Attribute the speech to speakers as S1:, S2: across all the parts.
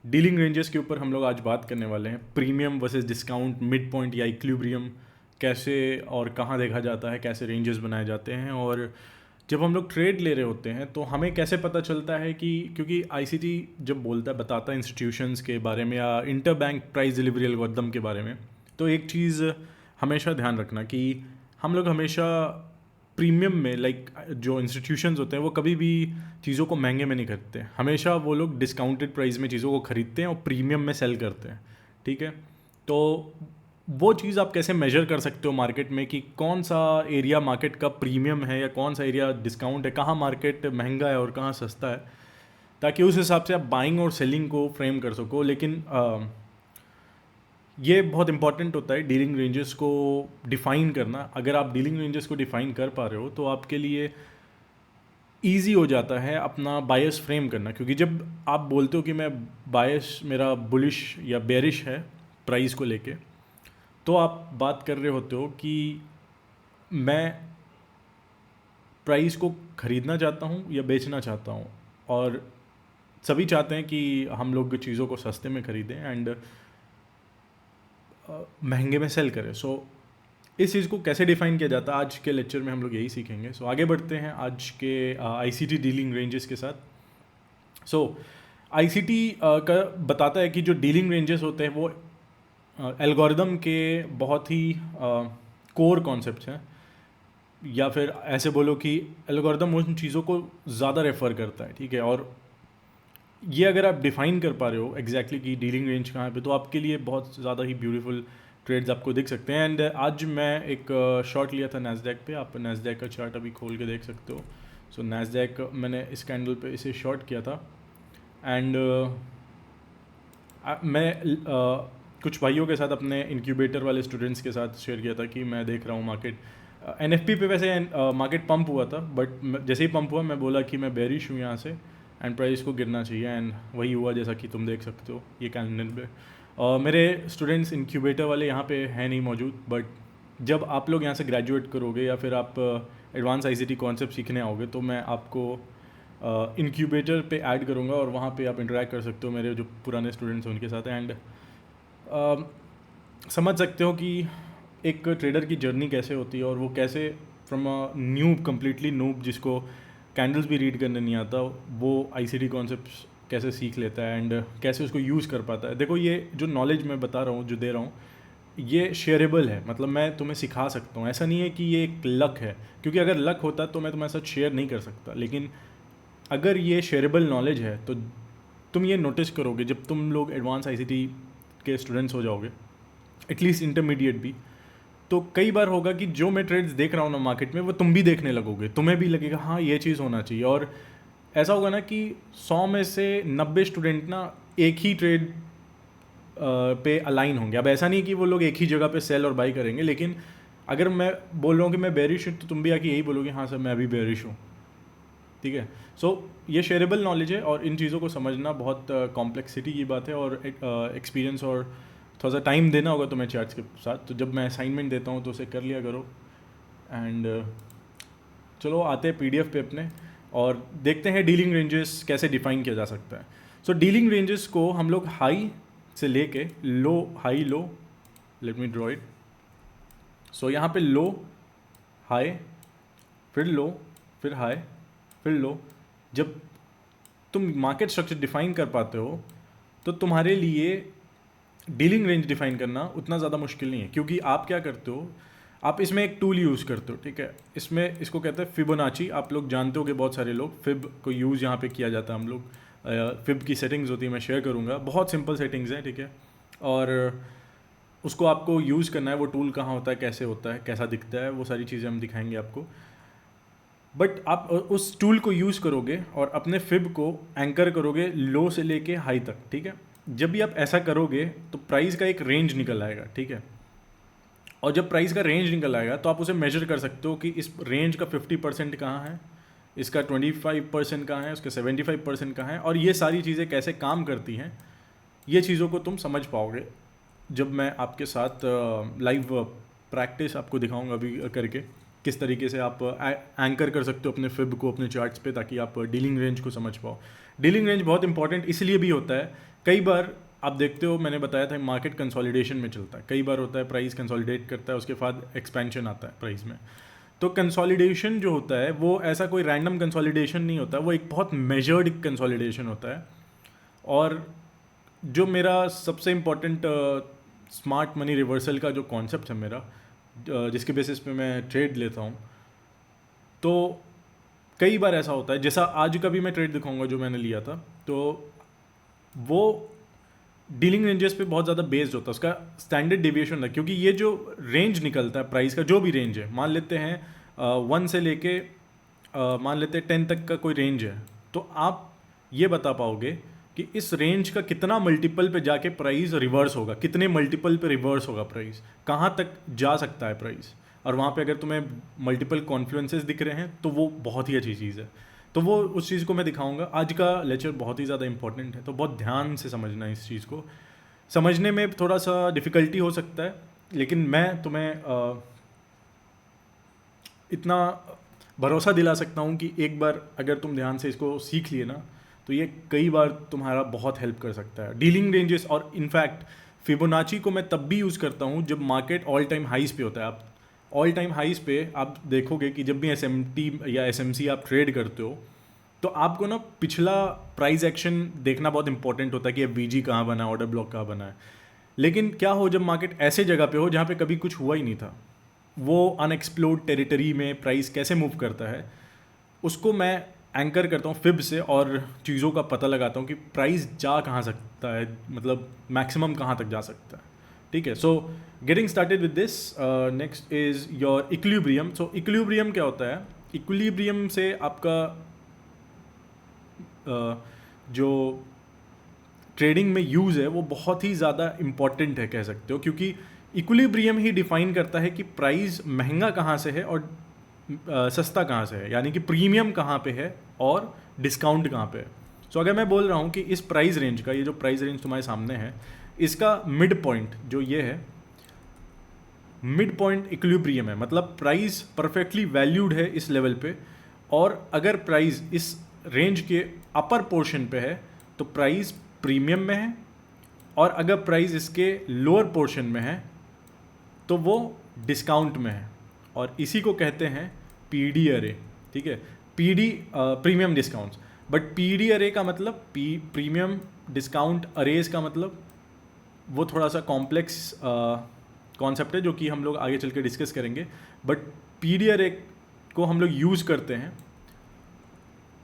S1: Dealing ranges के ऊपर हम लोग आज बात करने वाले हैं। Premium versus discount, mid point या इक्विलिब्रियम कैसे और कहाँ देखा जाता है, कैसे रेंजेस बनाए जाते हैं, और जब हम लोग ट्रेड ले रहे होते हैं तो हमें कैसे पता चलता है कि, क्योंकि आईसीटी जब बोलता है, बताता है इंस्टीट्यूशंस के बारे में या inter bank price delivery algorithm के बारे में, तो एक चीज़ हमेशा ध्यान रखना कि हम लोग हमेशा प्रीमियम में, लाइक जो इंस्टीट्यूशंस होते हैं वो कभी भी चीज़ों को महंगे में नहीं खरीदते। हमेशा वो लोग डिस्काउंटेड प्राइस में चीज़ों को खरीदते हैं और प्रीमियम में सेल करते हैं। ठीक है, तो वो चीज़ आप कैसे मेजर कर सकते हो मार्केट में कि कौन सा एरिया मार्केट का प्रीमियम है या कौन सा एरिया डिस्काउंट है, कहाँ मार्केट महंगा है और कहाँ सस्ता है, ताकि उस हिसाब से आप बाइंग और सेलिंग को फ्रेम कर सको। लेकिन ये बहुत इंपॉर्टेंट होता है डीलिंग रेंजेस को डिफ़ाइन करना। अगर आप डीलिंग रेंजेस को डिफ़ाइन कर पा रहे हो तो आपके लिए ईजी हो जाता है अपना बायस फ्रेम करना, क्योंकि जब आप बोलते हो कि मैं बायस, मेरा बुलिश या बेरिश है प्राइस को लेके, तो आप बात कर रहे होते हो कि मैं प्राइस को ख़रीदना चाहता हूँ या बेचना चाहता हूँ, और सभी चाहते हैं कि हम लोग चीज़ों को सस्ते में ख़रीदें एंड महंगे में सेल करें। सो इस चीज़ को कैसे डिफ़ाइन किया जाता है आज के लेक्चर में हम लोग यही सीखेंगे। सो आगे बढ़ते हैं आज के आईसीटी डीलिंग रेंजेस के साथ। सो आईसीटी का बताता है कि जो डीलिंग रेंजेस होते हैं वो एल्गोरिदम के बहुत ही कोर कॉन्सेप्ट्स हैं, या फिर ऐसे बोलो कि एल्गोरिदम उन चीज़ों को ज़्यादा रेफ़र करता है। ठीक है, और ये अगर आप डिफ़ाइन कर पा रहे हो एग्जैक्टली कि डीलिंग रेंज कहाँ पे, तो आपके लिए बहुत ज़्यादा ही ब्यूटीफुल ट्रेड्स आपको दिख सकते हैं। एंड आज मैं एक शॉर्ट लिया था नैस्डैक पे, आप नैस्डैक का चार्ट अभी खोल के देख सकते हो। सो नैस्डैक मैंने इस कैंडल पे इसे शॉर्ट किया था एंड मैं कुछ भाइयों के साथ अपने इंक्यूबेटर वाले स्टूडेंट्स के साथ शेयर किया था कि मैं देख रहा हूँ मार्केट एनएफपी पे। वैसे मार्केट पंप हुआ था, बट जैसे ही पंप हुआ मैं बोला कि मैं बेरिश हूँ यहाँ से एंड प्राइस को गिरना चाहिए, एंड वही हुआ जैसा कि तुम देख सकते हो ये कैंडल पे। मेरे स्टूडेंट्स इंक्यूबेटर वाले यहाँ पे हैं नहीं मौजूद, बट जब आप लोग यहाँ से ग्रेजुएट करोगे या फिर आप एडवांस आईसीटी कॉन्सेप्ट सीखने आओगे तो मैं आपको इंक्यूबेटर पे ऐड करूँगा और वहाँ पे आप इंटरेक्ट कर सकते हो मेरे जो पुराने स्टूडेंट्स हैं उनके साथ, एंड समझ सकते हो कि एक ट्रेडर की जर्नी कैसे होती है और वो कैसे from a noob, completely noob, जिसको कैंडल्स भी रीड करने नहीं आता, वो आईसीटी कॉन्सेप्ट्स कैसे सीख लेता है एंड कैसे उसको यूज़ कर पाता है। देखो, ये जो नॉलेज मैं बता रहा हूँ, जो दे रहा हूँ, ये शेयरेबल है। मतलब मैं तुम्हें सिखा सकता हूँ, ऐसा नहीं है कि ये एक लक है, क्योंकि अगर लक होता तो मैं तुम्हारे साथ शेयर नहीं कर सकता। लेकिन अगर ये शेयरेबल नॉलेज है तो तुम ये नोटिस करोगे जब तुम लोग एडवांस आईसीटी के स्टूडेंट्स हो जाओगे, एटलीस्ट इंटरमीडिएट भी, तो कई बार होगा कि जो मैं ट्रेड्स देख रहा हूँ ना मार्केट में, वो तुम भी देखने लगोगे, तुम्हें भी लगेगा हाँ ये चीज़ होना चाहिए। और ऐसा होगा ना कि 100 में से 90 स्टूडेंट ना एक ही ट्रेड पे अलाइन होंगे। अब ऐसा नहीं कि वो लोग एक ही जगह पे सेल और बाई करेंगे, लेकिन अगर मैं बोल रहा हूँ कि मैं बेरिश हूँ तो तुम भी आके यही बोलोगे हाँ सर मैं भी बेरिश हूँ। ठीक है, सो ये शेयरेबल नॉलेज है और इन चीज़ों को समझना बहुत कॉम्प्लेक्सिटी की बात है, और एक्सपीरियंस और थोड़ा सा टाइम देना होगा तुम्हें चार्ट्स के साथ। तो जब मैं असाइनमेंट देता हूँ तो उसे कर लिया करो। एंड चलो आते हैं पीडीएफ पे अपने और देखते हैं डीलिंग रेंजेस कैसे डिफाइन किया जा सकता है। सो डीलिंग रेंजेस को हम लोग हाई से लेके low, high low, let me draw it. So यहाँ पे लो, हाई, फिर लो, फिर हाई, फिर लो। जब तुम मार्केट स्ट्रक्चर डिफाइन कर पाते हो तो तुम्हारे लिए डीलिंग रेंज डिफाइन करना उतना ज़्यादा मुश्किल नहीं है, क्योंकि आप क्या करते हो, आप इसमें एक टूल यूज़ करते हो। ठीक है, इसमें इसको कहते हैं फिबोनाची। आप लोग जानते हो कि बहुत सारे लोग फिब को यूज़ यहाँ पे किया जाता है। हम लोग फिब की सेटिंग्स होती है, मैं शेयर करूँगा, बहुत सिंपल सेटिंग्स हैं। ठीक है, और उसको आपको यूज़ करना है। वो टूल कहाँ होता है, कैसे होता है, कैसा दिखता है, वो सारी चीज़ें हम दिखाएंगे आपको। बट आप उस टूल को यूज़ करोगे और अपने फिब को एंकर करोगे लो से लेके हाई तक। ठीक है, जब भी आप ऐसा करोगे तो प्राइस का एक रेंज निकल आएगा। ठीक है, और जब प्राइस का रेंज निकल आएगा तो आप उसे मेजर कर सकते हो कि इस रेंज का 50% कहाँ है, इसका 25% कहाँ है, उसका 75% कहाँ है, और ये सारी चीज़ें कैसे काम करती हैं, ये चीज़ों को तुम समझ पाओगे जब मैं आपके साथ लाइव प्रैक्टिस आपको दिखाऊंगा अभी करके, किस तरीके से आप एंकर कर सकते हो अपने फिब को अपने चार्ट्स पे, ताकि आप डीलिंग रेंज को समझ पाओ। डीलिंग रेंज बहुत इंपॉर्टेंट इसलिए भी होता है, कई बार आप देखते हो, मैंने बताया था मार्केट कंसोलिडेशन में चलता है, कई बार होता है प्राइस कंसोलिडेट करता है, उसके बाद एक्सपेंशन आता है प्राइस में। तो कंसोलिडेशन जो होता है वो ऐसा कोई रैंडम कंसोलिडेशन नहीं होता, वो एक बहुत मेजर्ड कंसोलिडेशन होता है। और जो मेरा सबसे इम्पोर्टेंट स्मार्ट मनी रिवर्सल का जो कॉन्सेप्ट है मेरा, जिसके बेसिस पे मैं ट्रेड लेता हूँ, तो कई बार ऐसा होता है, जैसा आज का भी मैं ट्रेड दिखाऊंगा जो मैंने लिया था, तो वो डीलिंग रेंजेस पे बहुत ज़्यादा बेस्ड होता है, उसका स्टैंडर्ड डेविएशन है, क्योंकि ये जो रेंज निकलता है प्राइस का, जो भी रेंज है, मान लेते हैं 1 से लेके मान लेते हैं 10 तक का कोई रेंज है, तो आप ये बता पाओगे कि इस रेंज का कितना मल्टीपल पे जाके प्राइस रिवर्स होगा, कितने मल्टीपल पे रिवर्स होगा प्राइस, कहाँ तक जा सकता है प्राइस। और वहाँ पे अगर तुम्हें मल्टीपल कॉन्फ्लुएंसेस दिख रहे हैं तो वो बहुत ही अच्छी चीज़ है। तो वो उस चीज़ को मैं दिखाऊंगा। आज का लेक्चर बहुत ही ज़्यादा इंपॉर्टेंट है, तो बहुत ध्यान से समझना है इस चीज़ को। समझने में थोड़ा सा डिफ़िकल्टी हो सकता है, लेकिन मैं तुम्हें इतना भरोसा दिला सकता हूँ कि एक बार अगर तुम ध्यान से इसको सीख लिए ना, तो ये कई बार तुम्हारा बहुत हेल्प कर सकता है। डीलिंग रेंजेस और इनफैक्ट फिबोनाची को मैं तब भी यूज़ करता हूँ जब मार्केट ऑल टाइम हाइस पे होता है। आप ऑल टाइम हाइस पे आप देखोगे कि जब भी एसएमटी या एसएमसी आप ट्रेड करते हो, तो आपको ना पिछला प्राइस एक्शन देखना बहुत इंपॉर्टेंट होता है कि अब वीजी कहाँ बना है, ऑर्डर ब्लॉक कहाँ बना है। लेकिन क्या हो जब मार्केट ऐसे जगह पे हो जहाँ पे कभी कुछ हुआ ही नहीं था, वो अनएक्सप्लोर्ड टेरिटरी में प्राइस कैसे मूव करता है, उसको मैं एंकर करता हूँ फिब से और चीज़ों का पता लगाता हूँ कि प्राइस जा कहाँ सकता है, मतलब मैक्सिमम कहाँ तक जा सकता है। ठीक है, so getting started with this, next is your equilibrium. So equilibrium क्या होता है? इक्विलिब्रियम से आपका जो ट्रेडिंग में यूज़ है वो बहुत ही ज़्यादा इम्पॉर्टेंट है कह सकते हो, क्योंकि इक्विलिब्रियम ही डिफाइन करता है कि प्राइस महंगा कहाँ से है और सस्ता कहाँ से है, यानी कि प्रीमियम कहाँ पे है और डिस्काउंट कहाँ पे है। सो अगर मैं बोल रहा हूँ कि इस प्राइस रेंज का, ये जो प्राइस रेंज तुम्हारे सामने है, इसका मिड पॉइंट जो ये है, मिड पॉइंट इक्विलिब्रियम है, मतलब प्राइस परफेक्टली वैल्यूड है इस लेवल पे, और अगर प्राइस इस रेंज के अपर पोर्शन पे है तो प्राइस प्रीमियम में है, और अगर प्राइस इसके लोअर पोर्शन में है तो वो डिस्काउंट में है, और इसी को कहते हैं पीडी अरे। ठीक है, PD premium discounts, but PD अरे का मतलब प्रीमियम डिस्काउंट अरेज का मतलब वो थोड़ा सा कॉम्प्लेक्स कॉन्सेप्ट है जो कि हम लोग आगे चल के डिस्कस करेंगे। बट पीडी अरे को हम लोग यूज़ करते हैं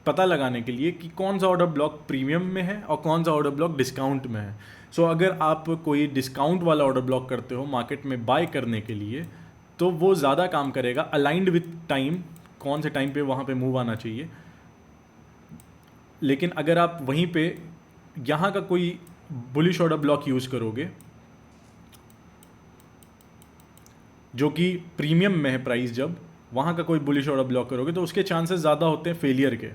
S1: पता लगाने के लिए कि कौन सा ऑर्डर ब्लॉक प्रीमियम में है और कौन सा ऑर्डर ब्लॉक डिस्काउंट में है। सो अगर आप कोई डिस्काउंट वाला ऑर्डर ब्लॉक करते हो मार्केट में बाय करने के लिए, तो वो ज़्यादा काम करेगा अलाइंड विथ टाइम, कौन से टाइम पे वहाँ पे मूव आना चाहिए। लेकिन अगर आप वहीं पे यहाँ का कोई बुलिश ऑर्डर ब्लॉक यूज़ करोगे जो कि प्रीमियम में है प्राइस, जब वहाँ का कोई बुलिश ऑर्डर ब्लॉक करोगे तो उसके चांसेस ज़्यादा होते हैं फेलियर के।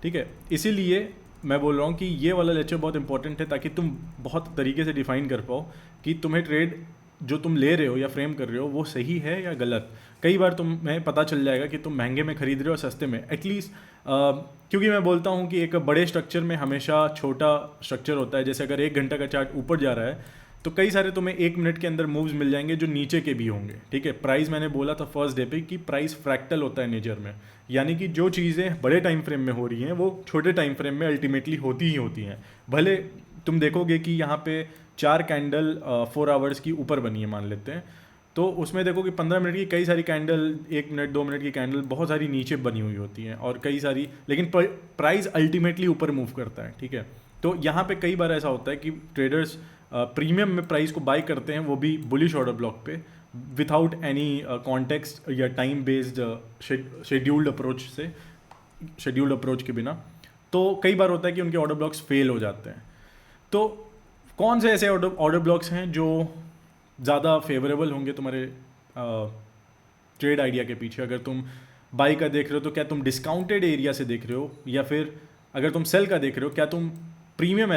S1: ठीक है, इसीलिए मैं बोल रहा हूँ कि ये वाला लेक्चर बहुत इंपॉर्टेंट है, ताकि तुम बहुत तरीके से डिफाइन कर पाओ कि तुम्हें ट्रेड जो तुम ले रहे हो या फ्रेम कर रहे हो वो सही है या गलत। कई बार तुम्हें पता चल जाएगा कि तुम महंगे में खरीद रहे हो सस्ते में, एटलीस्ट क्योंकि मैं बोलता हूँ कि एक बड़े स्ट्रक्चर में हमेशा छोटा स्ट्रक्चर होता है। जैसे अगर 1 घंटा का चार्ट ऊपर जा रहा है तो कई सारे तुम्हें 1 मिनट के अंदर मूव्स मिल जाएंगे जो नीचे के भी होंगे। ठीक है, प्राइस मैंने बोला था फर्स्ट डे पे कि प्राइस फ्रैक्टल होता है नेचर में, यानी कि जो चीज़ें बड़े टाइम फ्रेम में हो रही हैं वो छोटे टाइम फ्रेम में अल्टीमेटली होती ही होती हैं। भले तुम देखोगे कि यहाँ पे 4 कैंडल 4 आवर्स की ऊपर बनी है मान लेते हैं, तो उसमें देखो कि 15 मिनट की कई सारी कैंडल, 1 मिनट 2 मिनट की कैंडल बहुत सारी नीचे बनी हुई होती हैं और कई सारी, लेकिन प्राइस अल्टीमेटली ऊपर मूव करता है। ठीक है, तो यहाँ पे कई बार ऐसा होता है कि ट्रेडर्स प्रीमियम में प्राइस को बाय करते हैं, वो भी बुलिश ऑर्डर ब्लॉक पे, विदाउट एनी कॉन्टेक्स्ट या टाइम बेस्ड शेड्यूल्ड अप्रोच के बिना। तो कई बार होता है कि उनके ऑर्डर ब्लॉक्स फेल हो जाते हैं। तो कौन से ऐसे ऑर्डर ब्लॉक्स हैं जो ज़्यादा फेवरेबल होंगे तुम्हारे ट्रेड आइडिया के पीछे? अगर तुम बाई का देख रहे हो तो क्या तुम डिस्काउंटेड एरिया से देख रहे हो, या फिर अगर तुम सेल का देख रहे हो क्या तुम प्रीमियम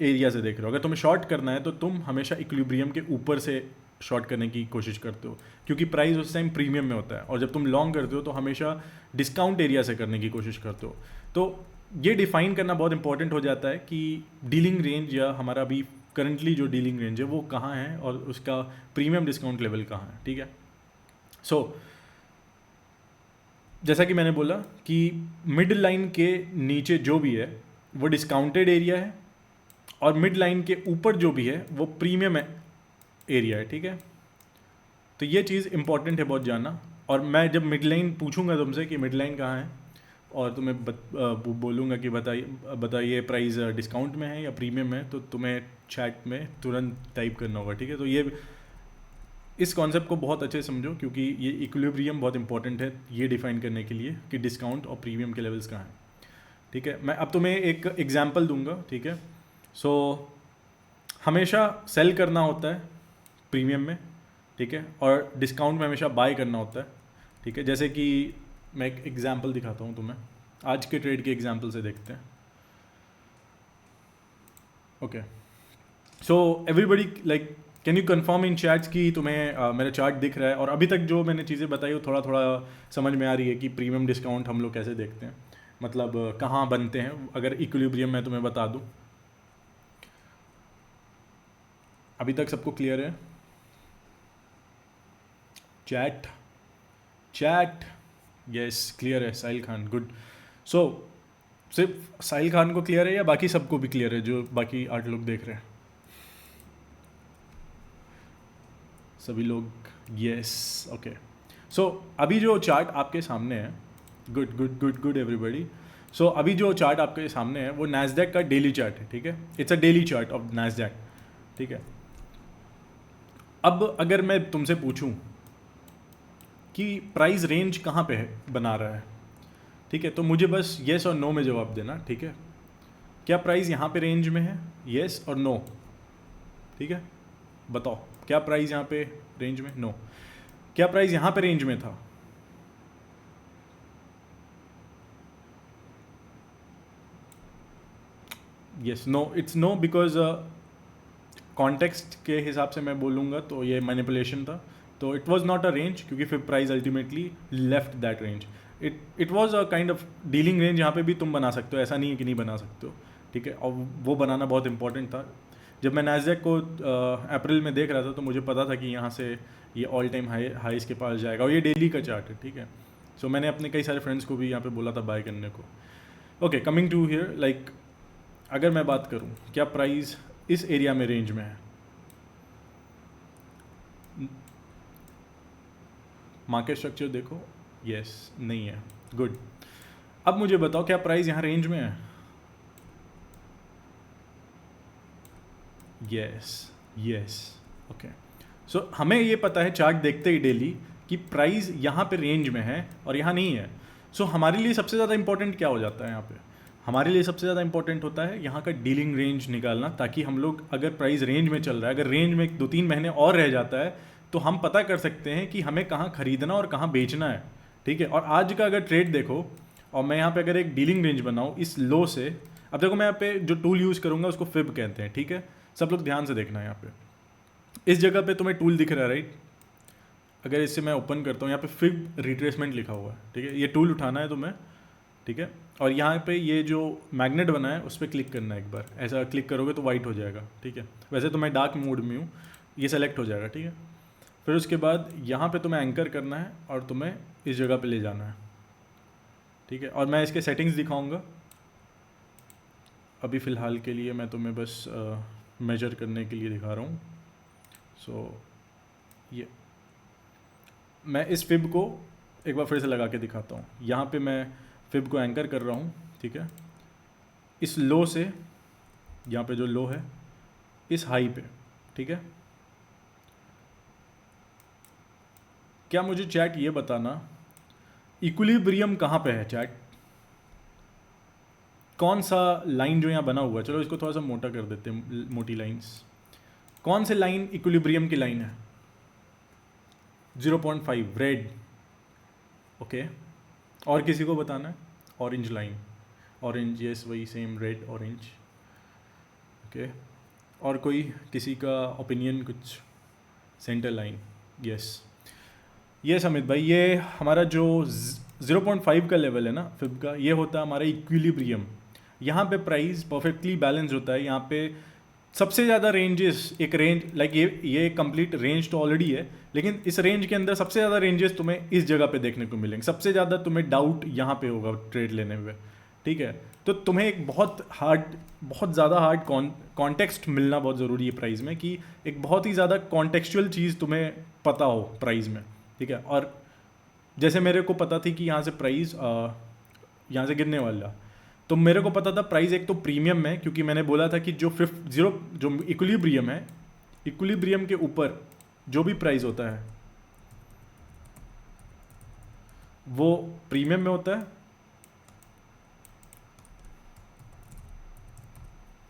S1: एरिया से देख रहे हो? अगर तुम्हें शॉर्ट करना है तो तुम हमेशा इक्विलिब्रियम के ऊपर से शॉर्ट करने की कोशिश करते हो, क्योंकि प्राइस उस टाइम प्रीमियम में होता है। और जब तुम लॉन्ग करते हो तो हमेशा डिस्काउंट एरिया से करने की कोशिश करते हो। तो ये डिफाइन करना बहुत इंपॉर्टेंट हो जाता है कि डीलिंग रेंज या हमारा अभी करंटली जो डीलिंग रेंज है वो कहाँ है और उसका प्रीमियम डिस्काउंट लेवल कहाँ है, ठीक है। सो जैसा कि मैंने बोला कि मिड लाइन के नीचे जो भी है वो डिस्काउंटेड एरिया है और मिड लाइन के ऊपर जो भी है वो प्रीमियम एरिया है, ठीक है। तो ये चीज़ इंपॉर्टेंट है बहुत जानना। और मैं जब मिड लाइन पूछूंगा तुमसे कि मिड लाइन कहाँ है और तुम्हें बोलूँगा कि बताइए प्राइस डिस्काउंट में है या प्रीमियम है, तो तुम्हें चैट में तुरंत टाइप करना होगा, ठीक है। तो ये इस कॉन्सेप्ट को बहुत अच्छे से समझो क्योंकि ये इक्विलिब्रियम बहुत इंपॉर्टेंट है ये डिफाइन करने के लिए कि डिस्काउंट और प्रीमियम के लेवल्स कहाँ हैं, ठीक है। मैं अब तुम्हें एक एग्जांपल दूंगा, ठीक है। सो हमेशा सेल करना होता है प्रीमियम में, ठीक है, और डिस्काउंट में हमेशा बाय करना होता है, ठीक है। जैसे कि मैं एक एग्जांपल दिखाता हूँ तुम्हें, आज के ट्रेड के एग्जांपल से देखते हैं। Okay, so everybody like can you confirm in chats कि तुम्हें मेरा चार्ट दिख रहा है और अभी तक जो मैंने चीज़ें बताई वो थोड़ा थोड़ा समझ में आ रही है कि प्रीमियम डिस्काउंट हम लोग कैसे देखते हैं, मतलब कहाँ बनते हैं, अगर इक्विलिब्रियम मैं तुम्हें बता दूँ। अभी तक सबको क्लियर है? चैट चैट यस क्लियर है। साहिल खान गुड। सो सिर्फ साहिल खान को क्लियर है या बाकी सबको भी क्लियर है जो बाकी 8 लोग देख रहे हैं? सभी लोग यस, ओके। सो अभी जो चार्ट आपके सामने है, good good good good everybody. So अभी जो चार्ट आपके सामने है वो नैस्डैक का डेली चार्ट है, ठीक है। It's a daily chart of Nasdaq, ठीक है। अब अगर मैं तुमसे पूछूं कि प्राइस रेंज कहाँ पे है बना रहा है, ठीक है, तो मुझे बस येस और नो में जवाब देना, ठीक है। क्या प्राइस यहाँ पे रेंज में है? येस और नो, ठीक है। बताओ क्या प्राइस यहाँ पे रेंज में? नो। क्या प्राइस यहाँ पे रेंज में था? Yes, no, it's no because context के हिसाब से मैं बोलूँगा तो ये मैनिपुलेशन था, तो it was not a range क्योंकि फिर price ultimately left that range. It was a kind of dealing range. यहाँ पे भी तुम बना सकते हो, ऐसा नहीं है कि नहीं बना सकते हो, ठीक है। और वो बनाना बहुत इंपॉर्टेंट था। जब मैं नैस्डैक को अप्रैल में देख रहा था तो मुझे पता था कि यहाँ से ये ऑल टाइम हाईस के पास जाएगा और ये डेली का चार्ट है, ठीक है। सो मैंने अपने कई सारे फ्रेंड्स को भी यहाँ पे बोला था बाय करने को। Okay, coming to here, like अगर मैं बात करूँ क्या प्राइस इस एरिया में रेंज में है, मार्केट स्ट्रक्चर देखो, यस नहीं है, गुड। अब मुझे बताओ क्या प्राइस यहाँ रेंज में है? Yes yes, okay. सो हमें ये पता है चार्ट देखते ही डेली कि प्राइस यहाँ पे रेंज में है और यहाँ नहीं है। सो हमारे लिए सबसे ज़्यादा इंपॉर्टेंट क्या हो जाता है यहाँ पे? हमारे लिए सबसे ज़्यादा इंपॉर्टेंट होता है यहाँ का डीलिंग रेंज निकालना, ताकि हम लोग अगर प्राइस रेंज में चल रहा है, अगर रेंज में 2-3 महीने और रह जाता है तो हम पता कर सकते हैं कि हमें कहाँ खरीदना और कहाँ बेचना है, ठीक है। और आज का अगर ट्रेड देखो और मैं यहाँ पे अगर एक डीलिंग रेंज बनाऊँ इस लो से, अब देखो मैं यहाँ पे जो टूल यूज़ करूँगा उसको फिब कहते हैं, ठीक है। सब लोग ध्यान से देखना है, यहाँ पे इस जगह पे तुम्हें टूल दिख रहा है, राइट। अगर इससे मैं ओपन करता हूँ, यहाँ पे फिब रिट्रेसमेंट लिखा हुआ है, ठीक है। ये टूल उठाना है तुम्हें, ठीक है। और यहाँ पे ये जो मैग्नेट बना है उस पर क्लिक करना है एक बार, ऐसा क्लिक करोगे तो वाइट हो जाएगा, ठीक है। वैसे तो मैं डार्क मोड में हूँ, ये सेलेक्ट हो जाएगा, ठीक है। फिर उसके बाद यहाँ पे तुम्हें एंकर करना है और तुम्हें इस जगह पे ले जाना है, ठीक है। और मैं इसके सेटिंग्स दिखाऊंगा अभी फ़िलहाल के लिए, मैं तुम्हें बस मेजर करने के लिए दिखा रहा हूँ। सो ये मैं इस फिब को एक बार फिर से लगा के दिखाता हूँ। यहाँ पे मैं फिब को एंकर कर रहा हूँ, ठीक है, इस लो से, यहाँ पे जो लो है इस हाई पे, ठीक है। क्या मुझे चैट ये बताना इक्विलिब्रियम कहाँ पे है चैट? कौन सा लाइन जो यहाँ बना हुआ है, चलो इसको थोड़ा सा मोटा कर देते हैं, मोटी लाइंस। कौन से लाइन इक्विलिब्रियम की लाइन है? 0.5 रेड, ओके। और किसी को बताना है? ऑरेंज लाइन, ऑरेंज, यस वही सेम, रेड ऑरेंज, ओके। और कोई किसी का ओपिनियन कुछ? Centre line, yes yes Amit भाई, ये हमारा जो 0.5 का लेवल है ना फिब का, ये होता है हमारा इक्विलिब्रियम, यहाँ पे प्राइस परफेक्टली बैलेंस होता है। यहाँ पे सबसे ज़्यादा रेंजेस, एक रेंज लाइक ये कंप्लीट रेंज तो ऑलरेडी है, लेकिन इस रेंज के अंदर सबसे ज़्यादा रेंजेस तुम्हें इस जगह पे देखने को मिलेंगे। सबसे ज़्यादा तुम्हें डाउट यहाँ पे होगा ट्रेड लेने में, ठीक है। तो तुम्हें एक बहुत ज़्यादा हार्ड कॉन्टेक्स्ट मिलना बहुत ज़रूरी है प्राइस में, कि एक बहुत ही ज़्यादा कॉन्टेक्चुअल चीज़ तुम्हें पता हो प्राइस में, ठीक है। और जैसे मेरे को पता थी कि यहाँ से प्राइस यहाँ से गिरने वाला, तो मेरे को पता था प्राइस एक तो प्रीमियम में, क्योंकि मैंने बोला था कि जो जो इक्विलिब्रियम है, इक्विलिब्रियम के ऊपर जो भी प्राइस होता है वो प्रीमियम में होता है,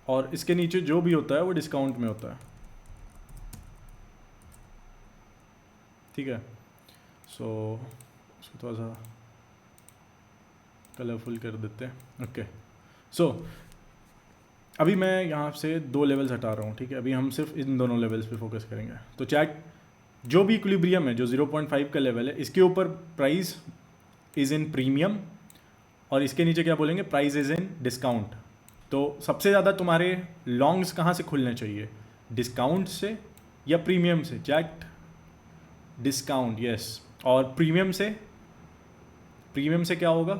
S1: और इसके नीचे जो भी होता है वो डिस्काउंट में होता है, ठीक है। सो उसको थोड़ा सा कलरफुल कर देते हैं। ओके, सो अभी मैं यहाँ से 2 लेवल्स हटा रहा हूँ, ठीक है। अभी हम सिर्फ इन दोनों लेवल्स पे फोकस करेंगे। तो चैट, जो भी इक्विलिब्रियम है, जो 0.5 का लेवल है, इसके ऊपर प्राइस इज़ इन प्रीमियम, और इसके नीचे क्या बोलेंगे, प्राइस इज़ इन डिस्काउंट। तो सबसे ज़्यादा तुम्हारे लॉन्ग्स कहाँ से खुलने चाहिए, डिस्काउंट से या प्रीमियम से? Chat, discount, yes. और प्रीमियम से क्या होगा?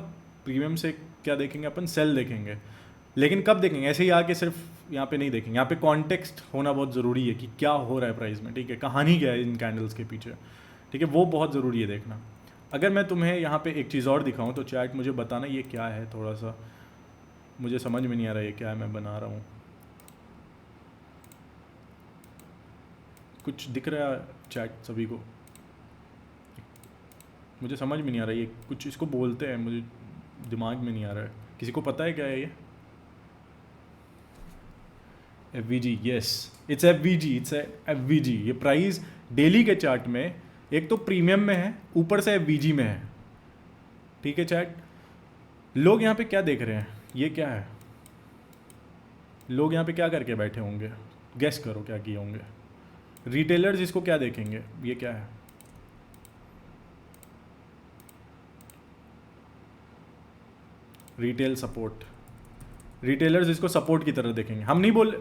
S1: प्रीमियम से क्या देखेंगे अपन? सेल देखेंगे। लेकिन कब देखेंगे? ऐसे ही आके सिर्फ यहाँ पे नहीं देखेंगे, यहाँ पे कॉन्टेक्स्ट होना बहुत ज़रूरी है कि क्या हो रहा है प्राइस में, ठीक है। कहानी क्या है इन कैंडल्स के पीछे, ठीक है, वो बहुत ज़रूरी है देखना। अगर मैं तुम्हें यहाँ पे एक चीज़ और दिखाऊँ तो चैट मुझे बताना ये क्या है, थोड़ा सा मुझे समझ में नहीं आ रहा है ये क्या है मैं बना रहा हूँ। कुछ दिख रहा है चैट सभी को? मुझे समझ में नहीं आ रहा है ये, कुछ इसको बोलते हैं, मुझे दिमाग में नहीं आ रहा है। किसी को पता है क्या है ये? FVG, yes, it's FVG। ये प्राइस डेली के चार्ट में एक तो प्रीमियम में है, ऊपर से FVG में है, ठीक है चैट। लोग यहाँ पे क्या देख रहे हैं, ये क्या है? लोग यहाँ पे क्या करके बैठे होंगे? गेस करो क्या किए होंगे। रिटेलर्स इसको क्या देखेंगे, ये क्या है? रिटेल सपोर्ट, रिटेलर्स इसको सपोर्ट की तरह देखेंगे। हम नहीं बोल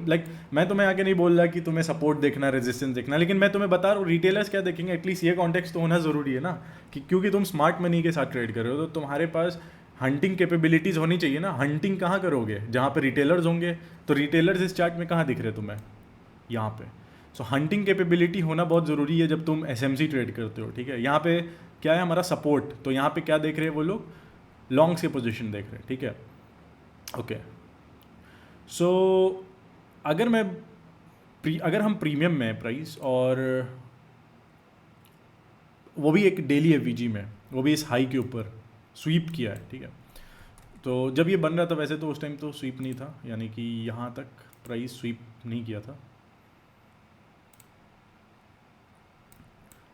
S1: मैं तुम्हें आके नहीं बोल रहा कि तुम्हें सपोर्ट देखना, रेजिस्टेंस देखना, लेकिन मैं तुम्हें बता रहा हूँ रिटेलर्स क्या देखेंगे। एटलीस्ट ये कॉन्टेक्स्ट तो होना ज़रूरी है ना, कि क्योंकि तुम स्मार्ट मनी के साथ ट्रेड कर रहे हो तो तुम्हारे पास हंटिंग कैपेबिलिटीज़ होनी चाहिए ना। हंटिंग कहाँ करोगे? जहाँ पे रिटेलर्स होंगे। तो रिटेलर्स इस चार्ट में कहाँ दिख रहे तुम्हें? यहाँ पे। सो हंटिंग कैपेबिलिटी होना बहुत ज़रूरी है जब तुम SMC ट्रेड करते हो, ठीक है। यहाँ पे क्या है हमारा सपोर्ट, तो यहाँ पे क्या देख रहे हैं वो लोग? लॉन्ग्स की पोजीशन देख रहे हैं, ठीक है। ओके, सो अगर हम प्रीमियम में प्राइस, और वो भी एक डेली FVG में, वो भी इस हाई के ऊपर स्वीप किया है, ठीक है। तो जब ये बन रहा था, वैसे तो उस टाइम तो स्वीप नहीं था, यानी कि यहाँ तक प्राइस स्वीप नहीं किया था।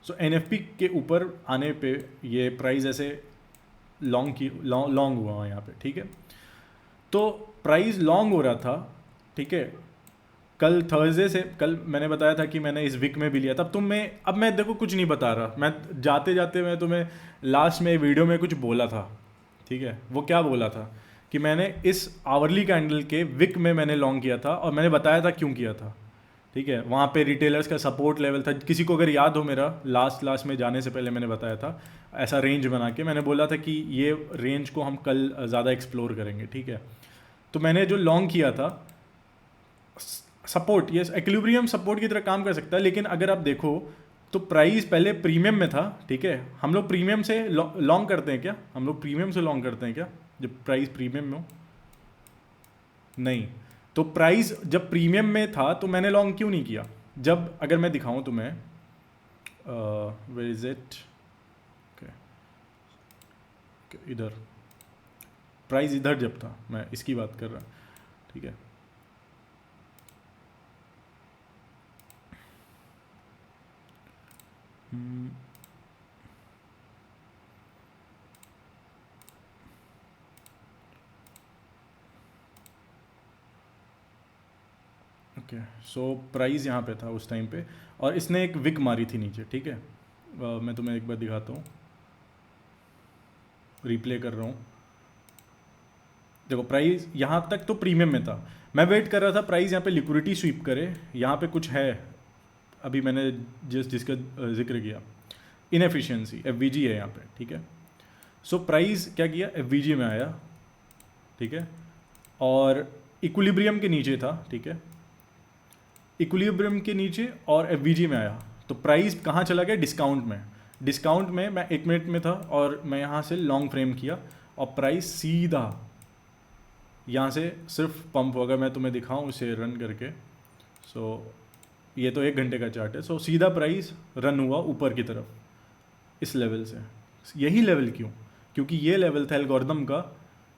S1: सो NFP के ऊपर आने पे ये प्राइस ऐसे लॉन्ग हुआ यहाँ पे, ठीक है। तो प्राइस लॉन्ग हो रहा था, ठीक है। कल थर्सडे से, कल मैंने बताया था कि मैंने इस वीक में भी लिया था। अब मैं देखो कुछ नहीं बता रहा, मैं जाते जाते मैं तुम्हें लास्ट में वीडियो में कुछ बोला था, ठीक है। वो क्या बोला था कि मैंने इस आवरली कैंडल के विक में मैंने लॉन्ग किया था, और मैंने बताया था क्यों किया था, ठीक है। वहाँ पे रिटेलर्स का सपोर्ट लेवल था। किसी को अगर याद हो, मेरा लास्ट में जाने से पहले मैंने बताया था ऐसा रेंज बना के, मैंने बोला था कि ये रेंज को हम कल ज़्यादा एक्सप्लोर करेंगे, ठीक है। तो मैंने जो लॉन्ग किया था, सपोर्ट, ये इक्विलिब्रियम सपोर्ट की तरह काम कर सकता है। लेकिन अगर आप देखो तो प्राइस पहले प्रीमियम में था, ठीक है। हम लोग प्रीमियम से लॉन्ग करते हैं क्या? हम लोग प्रीमियम से लॉन्ग करते हैं क्या जब प्राइस प्रीमियम में हो? नहीं। तो प्राइस जब प्रीमियम में था तो मैंने लॉन्ग क्यों नहीं किया? जब, अगर मैं दिखाऊं तुम्हें, वेयर इज इट, इधर प्राइस इधर जब था, मैं इसकी बात कर रहा, ठीक है। ओके, सो प्राइस यहाँ पे था उस टाइम पे, और इसने एक विक मारी थी नीचे, ठीक है। मैं तुम्हें एक बार दिखाता हूँ, रिप्ले कर रहा हूँ। देखो प्राइस यहाँ तक तो प्रीमियम में था, मैं वेट कर रहा था प्राइस यहाँ पे लिक्विडिटी स्वीप करे, यहाँ पे कुछ है, अभी मैंने जिसका जिक्र किया इनएफिशिएंसी एफ है यहाँ पे, ठीक है। सो प्राइस क्या किया, एफ में आया, ठीक है, और इक्विलिब्रियम के नीचे था, ठीक है, इक्विलिब्रियम के नीचे और एफ में आया, तो प्राइस कहाँ चला गया, डिस्काउंट में। डिस्काउंट में मैं 1 मिनट में था और मैं यहाँ से लॉन्ग फ्रेम किया और प्राइस सीधा यहाँ से सिर्फ पंप होगा, मैं तुम्हें दिखाऊं इसे रन करके। सो ये तो 1 घंटे का चार्ट है। सो सीधा प्राइस रन हुआ ऊपर की तरफ इस लेवल से। यही लेवल क्यों, क्योंकि ये लेवल था एल्गोरिथम का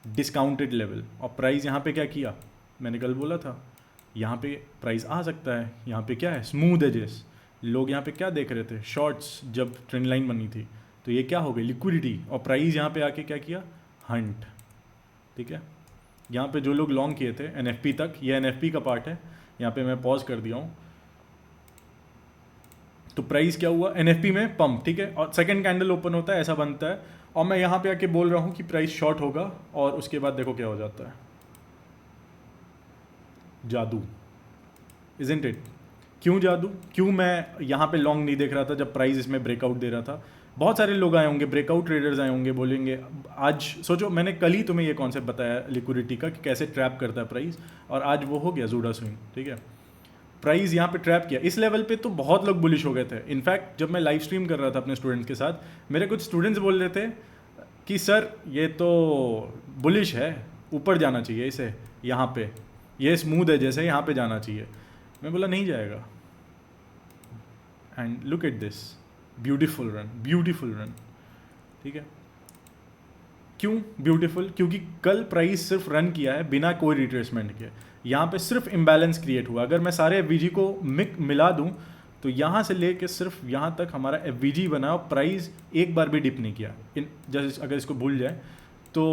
S1: डिस्काउंटेड लेवल, और प्राइस यहाँ पे क्या किया, मैंने कल बोला था यहाँ पे प्राइस आ सकता है। यहाँ पे क्या है, स्मूथ एजेस, लोग यहाँ पे क्या देख रहे थे, शॉर्ट्स, जब ट्रेंड लाइन बनी थी, तो ये क्या हो गई, लिक्विडिटी, और प्राइस यहाँ पे आके क्या किया, हंट, ठीक है। यहाँ पे जो लोग लॉन्ग किए थे एनएफपी तक, ये एनएफपी का पार्ट है, यहाँ पे मैं पॉज कर दिया हूँ, तो प्राइस क्या हुआ, एनएफपी में पंप, ठीक है, और सेकंड कैंडल ओपन होता है, ऐसा बनता है, और मैं यहाँ पे आके बोल रहा हूँ कि प्राइस शॉर्ट होगा, और उसके बाद देखो क्या हो जाता है, जादू, इजंट इट। क्यों जादू, क्यों मैं यहाँ पे लॉन्ग नहीं देख रहा था जब प्राइस इसमें ब्रेकआउट दे रहा था। बहुत सारे लोग आए होंगे, ब्रेकआउट ट्रेडर्स आए होंगे, बोलेंगे आज सोचो, मैंने कल ही तुम्हें ये कॉन्सेप्ट बताया लिक्विडिटी का कि कैसे ट्रैप करता है प्राइस, और आज वो हो गया जूडा स्विंग, ठीक है। प्राइस यहाँ पे ट्रैप किया इस लेवल पे, तो बहुत लोग बुलिश हो गए थे। इनफैक्ट जब मैं लाइव स्ट्रीम कर रहा था अपने स्टूडेंट्स के साथ, मेरे कुछ स्टूडेंट्स बोल रहे थे कि सर ये तो बुलिश है, ऊपर जाना चाहिए इसे, यहाँ पे ये स्मूथ है जैसे, यहाँ पे जाना चाहिए। मैं बोला नहीं जाएगा, and look at this, beautiful run, beautiful run, ठीक है। क्यों ब्यूटीफुल, क्योंकि कल प्राइस सिर्फ रन किया है बिना कोई रिट्रेसमेंट के, यहाँ पे सिर्फ इम्बैलेंस क्रिएट हुआ। अगर मैं सारे एफ को मिला दूँ तो यहाँ से लेके सिर्फ यहाँ तक हमारा एफ बना, और प्राइस एक बार भी डिप नहीं किया। जैसे अगर इसको भूल जाए तो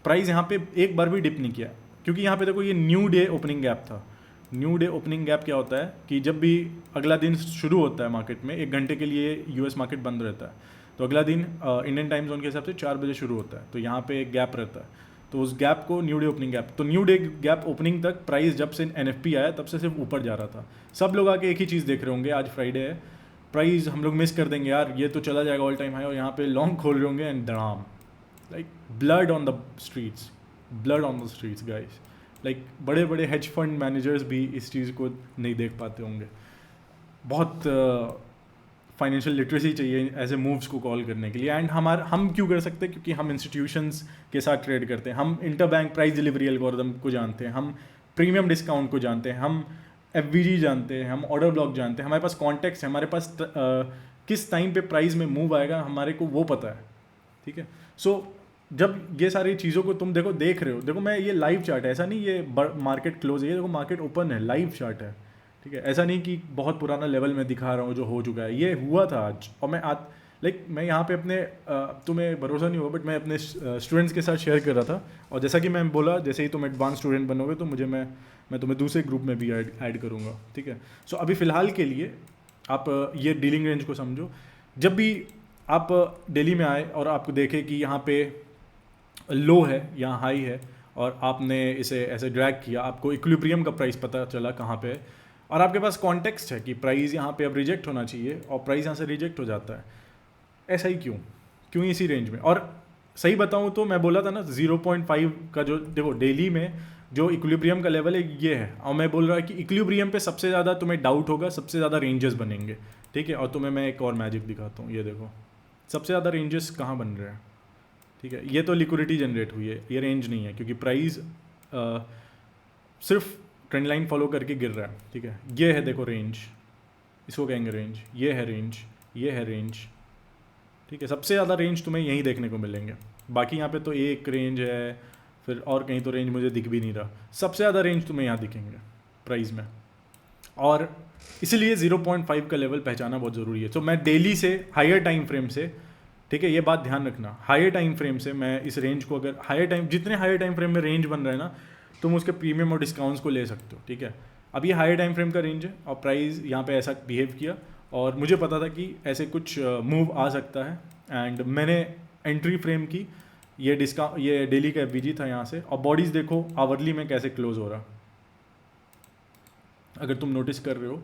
S1: प्राइस यहाँ पे एक बार भी डिप नहीं किया, क्योंकि यहाँ पे देखो ये न्यू डे ओपनिंग गैप था। न्यू डे ओपनिंग गैप क्या होता है कि जब भी अगला दिन शुरू होता है मार्केट में, 1 घंटे के लिए यूएस मार्केट बंद रहता है, तो अगला दिन इंडियन टाइम जोन के हिसाब से 4 बजे शुरू होता है, तो यहाँ पे एक गैप रहता है, तो उस गैप को न्यू डे ओपनिंग गैप, तो न्यू डे गैप ओपनिंग तक प्राइस जब से एनएफपी आया तब से सिर्फ ऊपर जा रहा था। सब लोग आके एक ही चीज़ देख रहे होंगे, आज फ्राइडे है, प्राइस हम लोग मिस कर देंगे यार, ये तो चला जाएगा ऑल टाइम हाई, और यहाँ पे लॉन्ग खोल रहे होंगे, एंड धड़ाम, like blood on the streets, blood on the streets guys. Like बड़े बड़े हेज फंड मैनेजर्स भी इस चीज़ को नहीं देख पाते होंगे। बहुत फाइनेंशियल लिटरेसी चाहिए ऐसे मूव्स को कॉल करने के लिए, एंड हम क्यों कर सकते हैं, क्योंकि हम इंस्टीट्यूशंस के साथ ट्रेड करते हैं, हम इंटरबैंक प्राइस डिलीवरी एल्गोरिथम को जानते हैं, हम प्रीमियम डिस्काउंट को जानते हैं, हम एफवीजी जानते हैं, हम ऑर्डर ब्लॉक जानते हैं, हमारे पास कॉन्टेक्ट्स है, हमारे पास किस टाइम पे प्राइस में मूव आएगा हमारे को वो पता है, ठीक है। सो जब ये सारी चीज़ों को तुम देख रहे हो, देखो मैं ये लाइव चार्ट है, ऐसा नहीं ये मार्केट क्लोज है, ये देखो मार्केट ओपन है, लाइव चार्ट है, ठीक है। ऐसा नहीं कि बहुत पुराना लेवल में दिखा रहा हूँ जो हो चुका है, ये हुआ था आज, और मैं आज मैं यहाँ पे अपने तुम्हें भरोसा नहीं होगा बट मैं अपने स्टूडेंट्स के साथ शेयर कर रहा था, और जैसा कि मैं बोला, जैसे ही तुम एडवांस स्टूडेंट बनोगे तो मैं तुम्हें दूसरे ग्रुप में भी ऐड करूँगा, ठीक है। सो अभी फ़िलहाल के लिए आप ये डीलिंग रेंज को समझो। जब भी आप डेली में आए और आपको देखे कि यहाँ पे लो है, यहाँ हाई है, और आपने इसे ऐसे ड्रैग किया, आपको इक्विलिब्रियम का प्राइस पता चला कहाँ पे है, और आपके पास कॉन्टेक्स्ट है कि प्राइस यहाँ पे अब रिजेक्ट होना चाहिए, और प्राइस यहाँ से रिजेक्ट हो जाता है, ऐसा ही क्यों इसी रेंज में। और सही बताऊँ तो मैं बोला था ना 0.5 का जो, देखो डेली में जो इक्विलिब्रियम का लेवल है ये है, और मैं बोल रहा कि इक्विलिब्रियम पे सबसे ज़्यादा तुम्हें डाउट होगा, सबसे ज़्यादा रेंजेस बनेंगे, ठीक है। और तुम्हें मैं एक और मैजिक दिखाता हूँ, ये देखो सबसे ज़्यादा रेंजेस कहाँ बन रहे हैं, ठीक है। ये तो लिक्विडिटी जनरेट हुई है, ये रेंज नहीं है, क्योंकि प्राइस सिर्फ ट्रेंड लाइन फॉलो करके गिर रहा है, ठीक है। ये है देखो रेंज, इसको कहेंगे रेंज, ये है रेंज, ये है रेंज, ठीक है। सबसे ज़्यादा रेंज तुम्हें यहीं देखने को मिलेंगे, बाकी यहाँ पे तो एक रेंज है, फिर और कहीं तो रेंज मुझे दिख भी नहीं रहा, सबसे ज़्यादा रेंज तुम्हें यहाँ दिखेंगे प्राइस में, और इसीलिए 0.5 का लेवल पहचाना बहुत ज़रूरी है। तो मैं डेली से हायर टाइम फ्रेम से, ठीक है, ये बात ध्यान रखना, हायर टाइम फ्रेम से मैं इस रेंज को, अगर हायर टाइम, जितने हायर टाइम फ्रेम में रेंज बन रहा है ना, तुम उसके प्रीमियम और डिस्काउंट्स को ले सकते हो, ठीक है। अब ये हायर टाइम फ्रेम का रेंज है, और प्राइस यहाँ पे ऐसा बिहेव किया, और मुझे पता था कि ऐसे कुछ मूव आ सकता है, एंड मैंने एंट्री फ्रेम की ये डेली का एफवीजी था यहाँ से, और बॉडीज़ देखो आवरली में कैसे क्लोज हो रहा। अगर तुम नोटिस कर रहे हो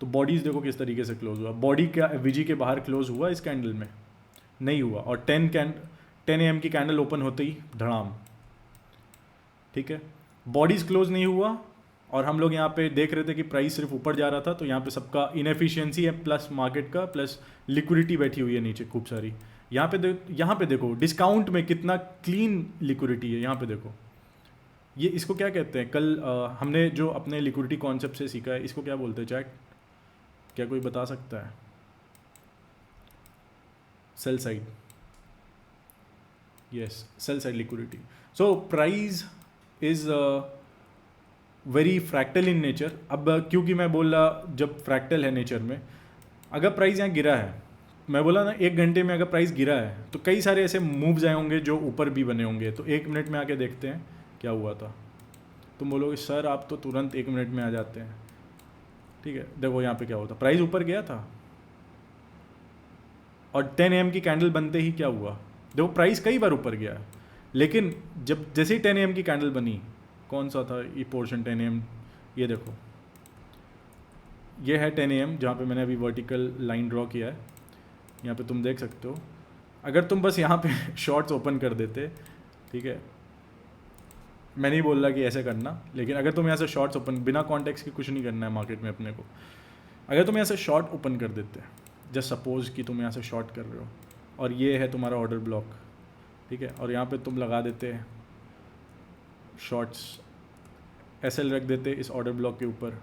S1: तो बॉडीज़ देखो किस तरीके से क्लोज हुआ। बॉडी का एफवीजी के बाहर क्लोज हुआ इस कैंडल में? नहीं हुआ। और 10 AM की कैंडल ओपन होते ही धड़ाम, ठीक है, बॉडीज़ क्लोज नहीं हुआ। और हम लोग यहाँ पे देख रहे थे कि प्राइस सिर्फ ऊपर जा रहा था, तो यहाँ पे सबका इनएफिशिएंसी है प्लस मार्केट का प्लस लिक्विडिटी बैठी हुई है नीचे खूब सारी। यहाँ पे देखो डिस्काउंट में कितना क्लीन लिक्विडिटी है। यहाँ पे देखो, ये इसको क्या कहते हैं? कल हमने जो अपने लिक्विडिटी कॉन्सेप्ट से सीखा है, इसको क्या बोलते हैं चैट? क्या कोई बता सकता है? Sell side, yes, sell side liquidity. So price is very fractal in nature. अब क्योंकि मैं बोल रहा जब फ्रैक्टल है नेचर में, अगर प्राइस यहाँ गिरा है, मैं बोला ना 1 घंटे में अगर प्राइस गिरा है तो कई सारे ऐसे मूव्स आए होंगे जो ऊपर भी बने होंगे। तो 1 मिनट में आके देखते हैं क्या हुआ था। तुम बोलोगे सर आप तो तुरंत 1 मिनट में आ जाते हैं, ठीक है, देखो यहाँ पे क्या होता, प्राइस ऊपर गया था और 10 AM की कैंडल बनते ही क्या हुआ, देखो प्राइस कई बार ऊपर गया है, लेकिन जब जैसे ही 10 AM की कैंडल बनी, कौन सा था ये पोर्शन 10 AM, ये देखो, ये है 10 AM जहाँ पे मैंने अभी वर्टिकल लाइन ड्रॉ किया है। यहाँ पे तुम देख सकते हो, अगर तुम बस यहाँ पे शॉर्ट्स ओपन कर देते, ठीक है, मैं नहीं बोल रहा कि ऐसे करना, लेकिन अगर तुम यहाँ से शॉर्ट्स ओपन, बिना कॉन्टेक्स्ट के कुछ नहीं करना है मार्केट में अपने को, अगर तुम यहाँ से शॉर्ट ओपन कर देते, जस्ट सपोज कि तुम यहाँ से शॉर्ट कर रहे हो और ये है तुम्हारा ऑर्डर ब्लॉक, ठीक है, और यहाँ पे तुम लगा देते शॉर्ट्स, SL रख देते इस ऑर्डर ब्लॉक के ऊपर,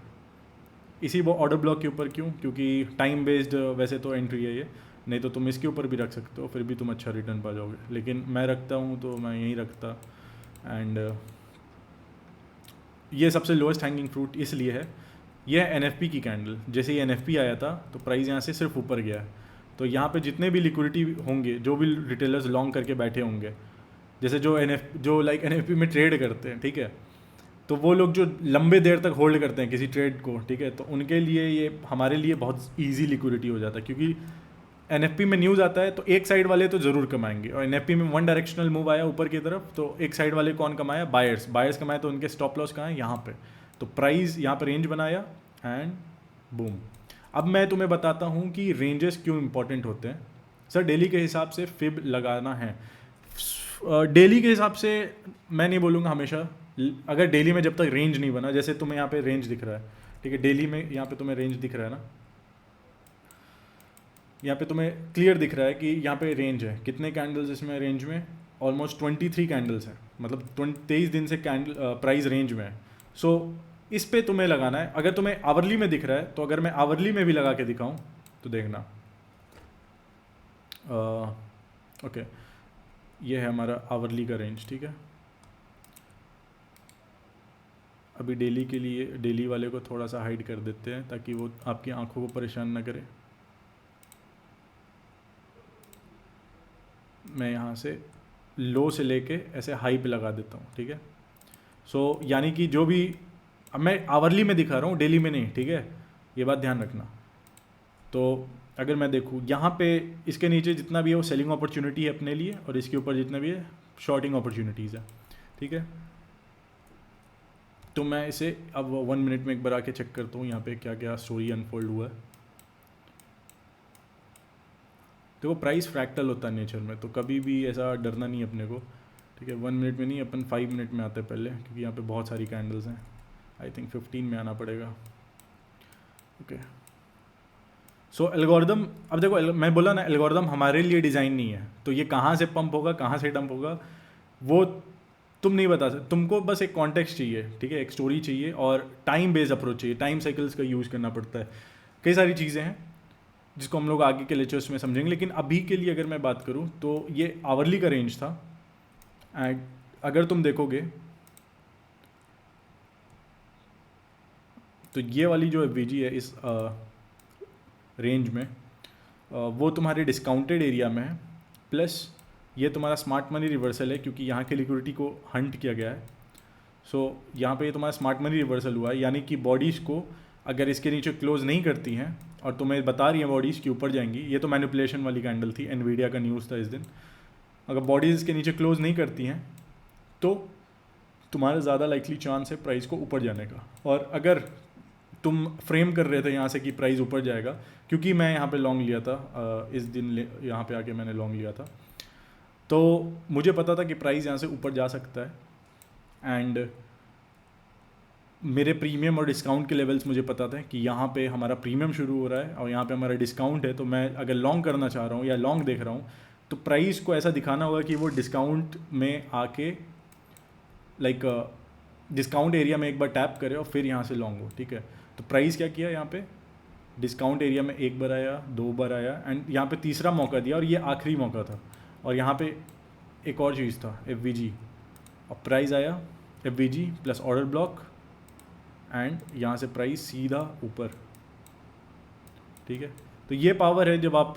S1: इसी वो ऑर्डर ब्लॉक के ऊपर। क्यों? क्योंकि टाइम बेस्ड वैसे तो एंट्री है ये, नहीं तो तुम इसके ऊपर भी रख सकते हो, फिर भी तुम अच्छा रिटर्न पा जाओगे, लेकिन मैं रखता हूँ तो मैं यहीं रखता। एंड ये सबसे लोएस्ट हैंगिंग फ्रूट इसलिए है, ये है NFP की कैंडल। जैसे ही NFP आया था तो प्राइस यहाँ से सिर्फ ऊपर गया है, तो यहाँ पे जितने भी लिक्विडिटी होंगे, जो भी रिटेलर्स लॉन्ग करके बैठे होंगे, जैसे जो NFP में ट्रेड करते हैं, ठीक है, तो वो लोग जो लंबे देर तक होल्ड करते हैं किसी ट्रेड को, ठीक है, तो उनके लिए ये हमारे लिए बहुत ईजी लिक्विडिटी हो जाता है, क्योंकि NFP में न्यूज़ आता है तो एक साइड वाले तो ज़रूर कमाएंगे, और NFP में वन डायरेक्शनल मूव आया ऊपर की तरफ तो एक साइड वाले कौन कमाया? बायर्स कमाए, तो उनके स्टॉप लॉस कहाँ है? यहाँ पे। तो प्राइस यहाँ पे रेंज बनाया एंड बूम। अब मैं तुम्हें बताता हूँ कि रेंजेस क्यों इंपॉर्टेंट होते हैं। सर डेली के हिसाब से फिब लगाना है, डेली के हिसाब से मैं नहीं बोलूँगा हमेशा, अगर डेली में जब तक रेंज नहीं बना, जैसे तुम्हें यहाँ पे रेंज दिख रहा है, ठीक है, डेली में यहाँ पे तुम्हें रेंज दिख रहा है ना, यहाँ पे तुम्हें क्लियर दिख रहा है कि यहाँ पे रेंज है, कितने कैंडल्स इसमें रेंज में? ऑलमोस्ट 23 कैंडल्स हैं, मतलब 23 दिन से कैंडल प्राइस रेंज में है। सो इस पे तुम्हें लगाना है। अगर तुम्हें आवरली में दिख रहा है तो अगर मैं आवरली में भी लगा के दिखाऊं तो देखना, ओके, ये है हमारा आवरली का रेंज, ठीक है। अभी डेली के लिए डेली वाले को थोड़ा सा हाइड कर देते हैं ताकि वो आपकी आंखों को परेशान ना करे। मैं यहाँ से लो से लेके ऐसे हाई पे लगा देता हूँ, ठीक है। सो यानी कि जो भी, अब मैं आवरली में दिखा रहा हूँ, डेली में नहीं, ठीक है, ये बात ध्यान रखना। तो अगर मैं देखूँ यहाँ पे इसके नीचे जितना भी है वो सेलिंग अपॉर्चुनिटी है अपने लिए, और इसके ऊपर जितना भी है शॉर्टिंग अपॉर्चुनिटीज़ है, ठीक है। तो मैं इसे अब 1 मिनट में एक बार आके चेक करता हूँ यहाँ पे क्या क्या स्टोरी अनफोल्ड हुआ है। देखो प्राइस फ्रैक्टल होता है नेचर में, तो कभी भी ऐसा डरना नहीं अपने को, ठीक है। 1 मिनट में नहीं, अपन 5 मिनट में आते हैं पहले, क्योंकि यहाँ पे बहुत सारी कैंडल्स हैं। आई थिंक 15 में आना पड़ेगा, ओके। सो एल्गोरिदम, अब देखो मैं बोला ना, एल्गोरिदम हमारे लिए डिज़ाइन नहीं है, तो ये कहाँ से पंप होगा कहाँ से डंप होगा वो तुम नहीं बता सकते। तुमको बस एक कॉन्टेक्स्ट चाहिए, ठीक है, एक स्टोरी चाहिए और टाइम बेस्ड अप्रोच चाहिए। टाइम साइकिल्स का यूज़ करना पड़ता है, कई सारी चीज़ें हैं जिसको हम लोग आगे के लेक्चर्स में समझेंगे, लेकिन अभी के लिए अगर मैं बात करूं तो ये आवरली का रेंज था। एंड अगर तुम देखोगे तो ये वाली जो एफवीजी है इस रेंज में, वो तुम्हारे डिस्काउंटेड एरिया में है, प्लस ये तुम्हारा स्मार्ट मनी रिवर्सल है, क्योंकि यहाँ के लिक्विडिटी को हंट किया गया है। सो यहाँ पे ये तुम्हारा स्मार्ट मनी रिवर्सल हुआ है, यानी कि बॉडीज़ को अगर इसके नीचे क्लोज नहीं करती हैं और तुम्हें बता रही हैं बॉडीज़ के ऊपर जाएंगी, ये तो मैनिपुलेशन वाली कैंडल थी, एनवीडिया का न्यूज़ था इस दिन, अगर बॉडीज़ इसके नीचे क्लोज नहीं करती हैं तो तुम्हारा ज़्यादा लाइकली चांस है प्राइस को ऊपर जाने का। और अगर तुम फ्रेम कर रहे थे यहाँ से कि प्राइस ऊपर जाएगा, क्योंकि मैं यहाँ पे लॉन्ग लिया था इस दिन यहाँ पे आके मैंने लॉन्ग लिया था, तो मुझे पता था कि प्राइस यहाँ से ऊपर जा सकता है। एंड मेरे प्रीमियम और डिस्काउंट के लेवल्स मुझे पता था कि यहाँ पे हमारा प्रीमियम शुरू हो रहा है और यहाँ पे हमारा डिस्काउंट है। तो मैं अगर लॉन्ग करना चाह रहा हूँ या लॉन्ग देख रहा हूँ तो प्राइस को ऐसा दिखाना होगा कि वो डिस्काउंट में आके लाइक डिस्काउंट एरिया में एक बार टैप करे और फिर यहाँ से लॉन्ग हो, ठीक है। तो प्राइस क्या किया, यहाँ पे डिस्काउंट एरिया में एक बार आया, दो बार आया, एंड यहाँ पे तीसरा मौका दिया और ये आखिरी मौका था। और यहाँ पे एक और चीज़ था, FVG, और प्राइस आया FVG plus order block and यहाँ से प्राइस सीधा ऊपर, ठीक है। तो ये पावर है जब आप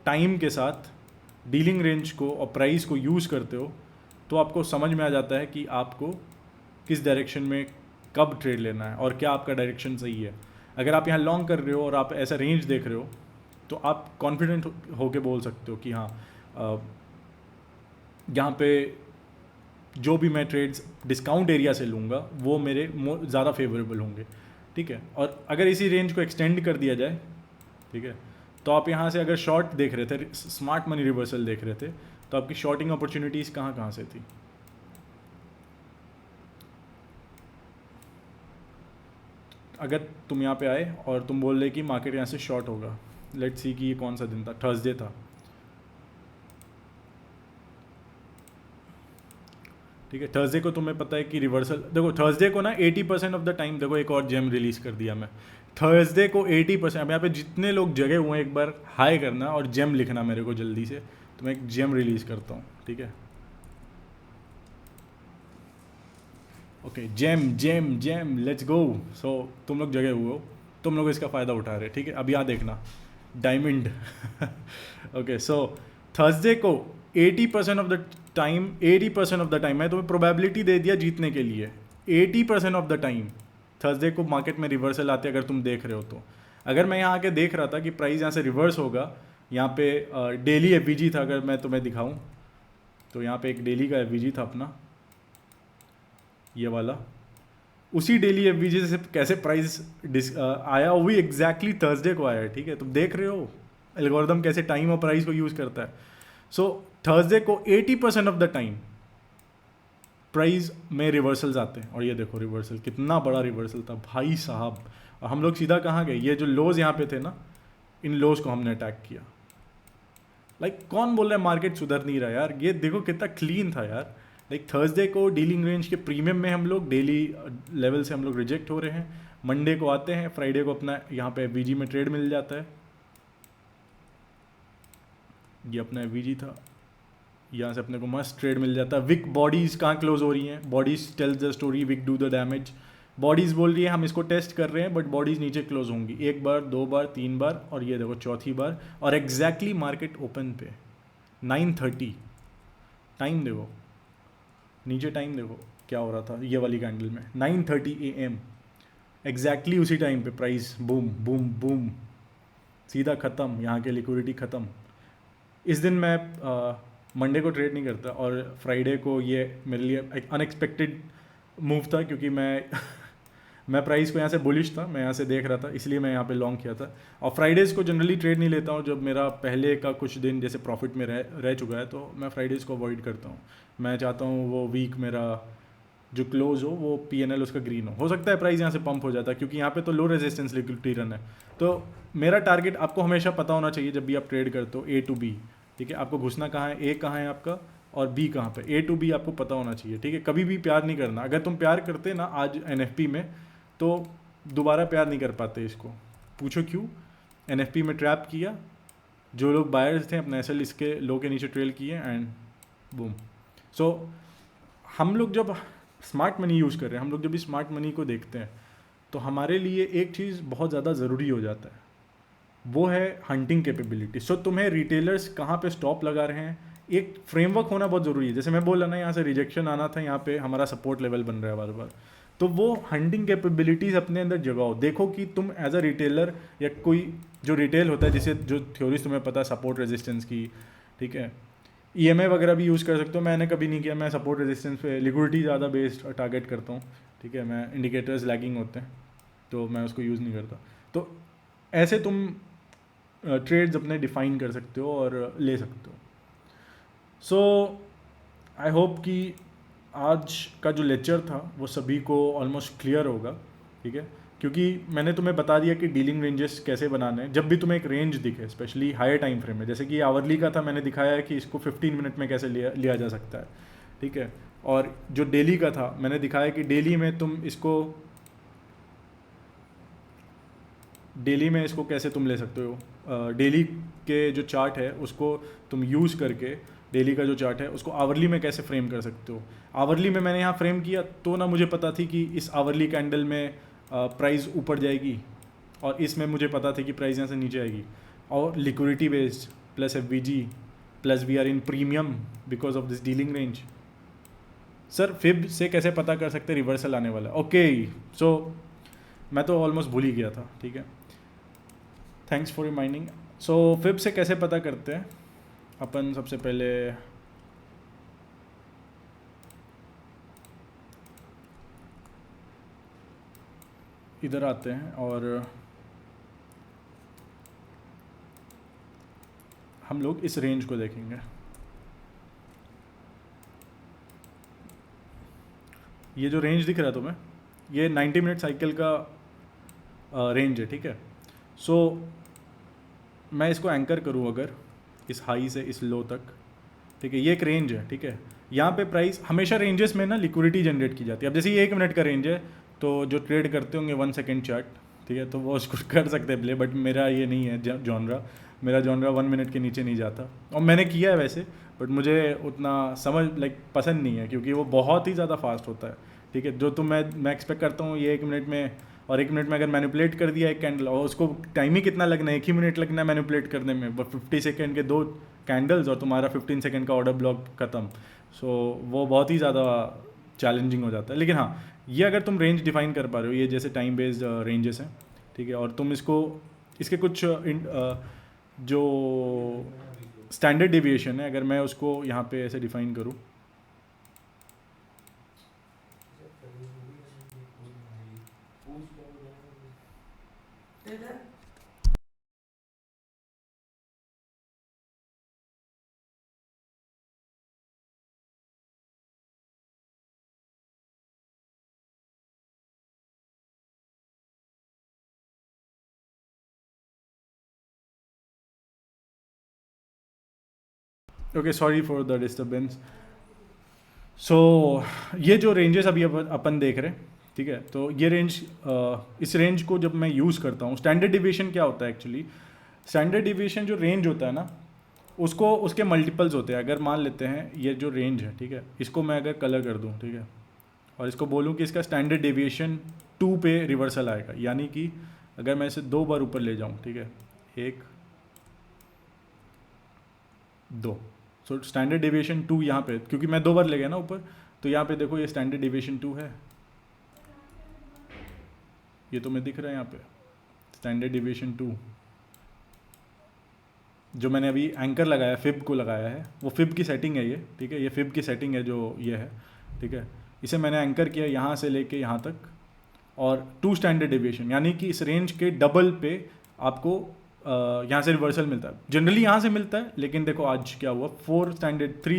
S1: टाइम के साथ डीलिंग रेंज को और प्राइस को यूज़ करते हो तो आपको समझ में आ जाता है कि आपको किस डायरेक्शन में कब ट्रेड लेना है और क्या आपका डायरेक्शन सही है। अगर आप यहाँ लॉन्ग कर रहे हो और आप ऐसा रेंज देख रहे हो तो आप कॉन्फिडेंट होके बोल सकते हो कि हाँ यहाँ पे जो भी मैं ट्रेड्स डिस्काउंट एरिया से लूँगा वो मेरे ज़्यादा फेवरेबल होंगे, ठीक है। और अगर इसी रेंज को एक्सटेंड कर दिया जाए, ठीक है, तो आप यहाँ से अगर शॉर्ट देख रहे थे, स्मार्ट मनी रिवर्सल देख रहे थे, तो आपकी शॉर्टिंग अपॉर्चुनिटीज़ कहाँ कहाँ से थी। अगर तुम यहाँ पे आए और तुम बोल रहे कि मार्केट यहाँ से शॉर्ट होगा, लेट्स सी कि ये कौन सा दिन था, थर्सडे था, ठीक है। थर्सडे को तुम्हें पता है कि रिवर्सल, देखो थर्सडे को ना 80% ऑफ द टाइम, देखो एक और जेम रिलीज़ कर दिया मैं थर्सडे को 80%। अब यहाँ पे जितने लोग जगह हुए हैं एक बार हाई करना और जेम लिखना मेरे को जल्दी से, तो मैं एक जेम रिलीज़ करता हूँ, ठीक है। Okay, gem gem gem, let's go. So तुम लोग जगह हुए हो, तुम लोग इसका फ़ायदा उठा रहे, ठीक है। अब यहाँ देखना डायमंड ओके, सो थर्सडे को 80% of the time, 80% of the time, मैं तुम्हें प्रोबेबिलिटी दे दिया जीतने के लिए, 80% ऑफ द टाइम थर्सडे को मार्केट में रिवर्सल आते अगर तुम देख रहे हो तो। अगर मैं यहाँ आके देख रहा था कि प्राइस यहाँ से रिवर्स होगा, यहाँ पे डेली FVG था, अगर मैं तुम्हें दिखाऊं तो यहाँ पे एक डेली का FVG था अपना, ये वाला, उसी डेली FVG से कैसे प्राइस आया, वो भी एग्जैक्टली थर्सडे को आया है, ठीक है। तुम देख रहे हो एल्गोरिदम कैसे टाइम और प्राइस को यूज़ करता है। सो थर्सडे को 80% ऑफ द टाइम प्राइस में रिवर्सल्स आते हैं, और ये देखो रिवर्सल, कितना बड़ा रिवर्सल था भाई साहब। और हम लोग सीधा कहाँ गए, ये जो लोज यहाँ पे थे ना, इन लोज को हमने अटैक किया। कौन बोल रहा है मार्केट सुधर नहीं रहा यार, ये देखो कितना क्लीन था यार। थर्सडे को डीलिंग रेंज के प्रीमियम में हम लोग डेली लेवल से हम लोग रिजेक्ट हो रहे हैं, मंडे को आते हैं, फ्राइडे को अपना यहाँ पे FVG में ट्रेड मिल जाता है, ये अपना FVG था, यहाँ से अपने को मस्त ट्रेड मिल जाता है। विक बॉडीज़ कहाँ क्लोज हो रही हैं, bodies tells the story, wick do the damage. Bodies बोल रही है हम इसको टेस्ट कर रहे हैं, बट बॉडीज़ नीचे क्लोज होंगी, एक बार, दो बार, तीन बार, और ये देखो चौथी बार। और एग्जैक्टली मार्केट ओपन पे 9:30, टाइम देखो नीचे, टाइम देखो क्या हो रहा था ये वाली कैंडल में, 9:30 AM, एग्जैक्टली उसी टाइम पे प्राइस बूम बूम बूम, सीधा ख़त्म, यहाँ के लिक्विडिटी ख़त्म। इस दिन मैं मंडे को ट्रेड नहीं करता, और फ्राइडे को ये मेरे लिए एक अनएक्सपेक्टेड मूव था, क्योंकि मैं प्राइस को यहाँ से बुलिश था, मैं यहाँ से देख रहा था, इसलिए मैं यहाँ पे लॉन्ग किया था। और फ्राइडेज़ को जनरली ट्रेड नहीं लेता हूँ, जब मेरा पहले का कुछ दिन जैसे प्रॉफिट में रह चुका है, तो मैं फ्राइडेज़ को अवॉइड करता हूँ। मैं चाहता हूँ वो वीक मेरा जो क्लोज हो वो PNL उसका ग्रीन हो सकता है प्राइस यहाँ से पंप हो जाता है, क्योंकि यहाँ पे तो लो रेजिस्टेंस लिक्विडिटी रन है। तो मेरा टारगेट आपको हमेशा पता होना चाहिए जब भी आप ट्रेड करते हो, A to B, ठीक है। आपको घुसना कहाँ है, A कहाँ है आपका और B कहाँ पे, A to B आपको पता होना चाहिए, ठीक है। कभी भी प्यार नहीं करना, अगर तुम प्यार करते ना आज NFP में, तो दोबारा प्यार नहीं कर पाते इसको। पूछो क्यों, NFP में ट्रैप किया, जो लोग बायर्स थे अपना SL इसके लो के नीचे ट्रेल किए एंड बूम। सो हम लोग जब स्मार्ट मनी यूज़ कर रहे हैं, हम लोग जब भी स्मार्ट मनी को देखते हैं, तो हमारे लिए एक चीज़ बहुत ज़्यादा ज़रूरी हो जाता है, वो है हंटिंग कैपेबिलिटी। सो तुम्हें रिटेलर्स कहाँ पे स्टॉप लगा रहे हैं, एक फ्रेमवर्क होना बहुत ज़रूरी है। जैसे मैं बोल रहा ना, यहाँ से रिजेक्शन आना था, यहाँ पे हमारा सपोर्ट लेवल बन रहा है बार बार, तो वो हंटिंग कैपेबिलिटीज़ अपने अंदर जगाओ। देखो कि तुम एज अ रिटेलर या कोई जो रिटेल होता है, जिसे जो थ्योरीज तुम्हें पता है सपोर्ट रेजिस्टेंस की, ठीक है, EMA वगैरह भी यूज़ कर सकते हो, मैंने कभी नहीं किया, मैं सपोर्ट रेजिस्टेंस पे लिक्विडिटी ज़्यादा बेस्ड टारगेट करता हूँ, ठीक है। मैं इंडिकेटर्स लैगिंग होते हैं तो मैं उसको यूज़ नहीं करता। तो ऐसे तुम ट्रेड्स अपने डिफ़ाइन कर सकते हो और ले सकते हो। सो आई होप कि आज का जो लेक्चर था वो सभी को ऑलमोस्ट क्लियर होगा, ठीक है। क्योंकि मैंने तुम्हें बता दिया कि डीलिंग रेंजेस कैसे बनाने हैं। जब भी तुम्हें एक रेंज दिखे, स्पेशली हायर टाइम फ्रेम में, जैसे कि आवरली का था, मैंने दिखाया है कि इसको 15 मिनट में कैसे लिया जा सकता है, ठीक है। और जो डेली का था, मैंने दिखाया कि डेली में तुम इसको डेली में इसको कैसे तुम ले सकते हो। डेली के जो चार्ट है उसको तुम यूज़ करके डेली का जो चार्ट है उसको आवरली में कैसे फ्रेम कर सकते हो। आवरली में मैंने यहाँ फ्रेम किया तो ना मुझे पता थी कि इस आवरली कैंडल में प्राइस ऊपर जाएगी और इसमें मुझे पता था कि प्राइस यहाँ से नीचे आएगी। और liquidity based plus FVG plus we are in premium because of this dealing range. Sir fib से कैसे पता कर सकते रिवर्सल आने वाला? ओके, सो मैं तो ऑलमोस्ट भूल ही गया था, ठीक है। Thanks for reminding. So fib से कैसे पता करते हैं? अपन सबसे पहले इधर आते हैं और हम लोग इस रेंज को देखेंगे। ये जो रेंज दिख रहा है तुम्हें, ये 90 मिनट साइकिल का रेंज है, ठीक है। सो मैं इसको एंकर करूँ अगर इस हाई से इस लो तक, ठीक है, ये एक रेंज है, ठीक है। यहाँ पे प्राइस हमेशा रेंजेस में ना लिक्विडिटी जनरेट की जाती है। अब जैसे ये 1 मिनट का रेंज है तो जो ट्रेड करते होंगे 1 सेकेंड चार्ट, ठीक है, तो वो उसको कर सकते हैं प्ले, बट मेरा ये नहीं है जॉनरा। मेरा जॉनरा 1 मिनट के नीचे नहीं जाता, और मैंने किया है वैसे, बट मुझे उतना समझ पसंद नहीं है क्योंकि वो बहुत ही ज़्यादा फास्ट होता है, ठीक है। जो मैं एक्सपेक्ट करता हूँ ये 1 मिनट में, और 1 मिनट में अगर मैनिपुलेट कर दिया एक कैंडल, और उसको टाइम ही कितना लगना है, 1 ही मिनट लगना है मैनिपुलेट करने में, 50 सेकेंड के 2 कैंडल्स और तुम्हारा 15 सेकेंड का ऑर्डर ब्लॉक ख़त्म। सो वो बहुत ही ज़्यादा चैलेंजिंग हो जाता है। लेकिन हाँ, ये अगर तुम रेंज डिफाइन कर पा रहे हो, ये जैसे टाइम बेस्ड रेंजेस हैं, ठीक है, और तुम इसको इसके कुछ जो स्टैंडर्ड डेविएशन है, अगर मैं उसको यहाँ पे ऐसे डिफाइन करूँ, okay, sorry for the disturbance. So ये जो रेंजेस अभी अपन देख रहे हैं, ठीक है, तो ये रेंज, इस रेंज को जब मैं यूज़ करता हूँ, स्टैंडर्ड डिविएशन क्या होता है एक्चुअली? स्टैंडर्ड डिविएशन जो रेंज होता है ना, उसको उसके मल्टीपल्स होते हैं। अगर मान लेते हैं ये जो रेंज है, ठीक है, इसको मैं अगर कलर कर दूँ, ठीक है, और इसको बोलूँ कि इसका स्टैंडर्ड डेविएशन 2 पे रिवर्सल आएगा, यानी कि अगर मैं इसे 2 बार ऊपर ले जाऊँ, ठीक है, 1 2, सो स्टैंडर्ड डेविएशन 2 यहाँ पे, क्योंकि मैं 2 बार ले गया ना ऊपर, तो यहाँ पे देखो ये स्टैंडर्ड डेविएशन 2 है, ये तो मैं दिख रहा है यहाँ पे स्टैंडर्ड डेविएशन 2। जो मैंने अभी एंकर लगाया, फिब को लगाया है, वो फिब की सेटिंग है ये, ठीक है, ये फिब की सेटिंग है जो ये है, ठीक है। इसे मैंने एंकर किया यहाँ से लेके यहाँ तक, और 2 स्टैंडर्ड डेविएशन, यानी कि इस रेंज के डबल पे आपको यहाँ से रिवर्सल मिलता है। जनरली यहाँ से मिलता है, लेकिन देखो आज क्या हुआ, 3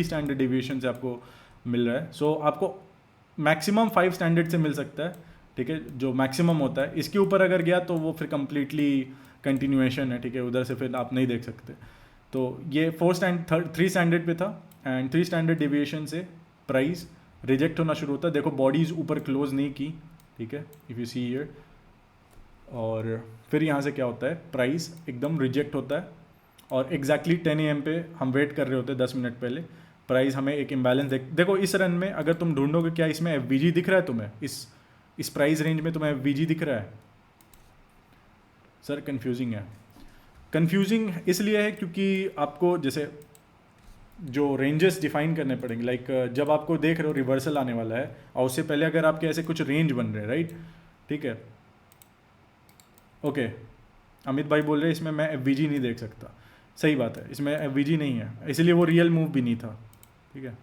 S1: स्टैंडर्ड डेविएशन से आपको मिल रहा है। सो आपको मैक्सिमम 5 स्टैंडर्ड से मिल सकता है, ठीक है, जो मैक्सिमम होता है। इसके ऊपर अगर गया तो वो फिर कंप्लीटली कंटिन्यूएशन है, ठीक है, उधर से फिर आप नहीं देख सकते। तो ये 3 स्टैंडर्ड पे था, एंड 3 स्टैंडर्ड डेविएशन से प्राइस रिजेक्ट होना शुरू होता है। देखो बॉडीज़ ऊपर क्लोज नहीं की, ठीक है, इफ़ यू सी हियर, और फिर यहाँ से क्या होता है, प्राइस एकदम रिजेक्ट होता है, और एग्जैक्टली 10 AM पे हम वेट कर रहे होते हैं 10 मिनट पहले, प्राइस हमें एक इम्बैलेंस देखो इस रन में अगर तुम ढूंढोगे, क्या इसमें FVG दिख रहा है तुम्हें? इस प्राइस रेंज में तुम्हें FVG दिख रहा है? सर कन्फ्यूजिंग है। कन्फ्यूजिंग इसलिए है क्योंकि आपको जैसे जो रेंजेस डिफाइन करने पड़ेंगे, लाइक जब आपको देख रहे हो रिवर्सल आने वाला है, और उससे पहले अगर आपके ऐसे कुछ रेंज बन रहे हैं, राइट, ठीक है, ओके, अमित भाई बोल रहे हैं इसमें मैं FVG नहीं देख सकता। सही बात है, इसमें एफ नहीं है, इसलिए वो रियल मूव भी नहीं था। ठीक है,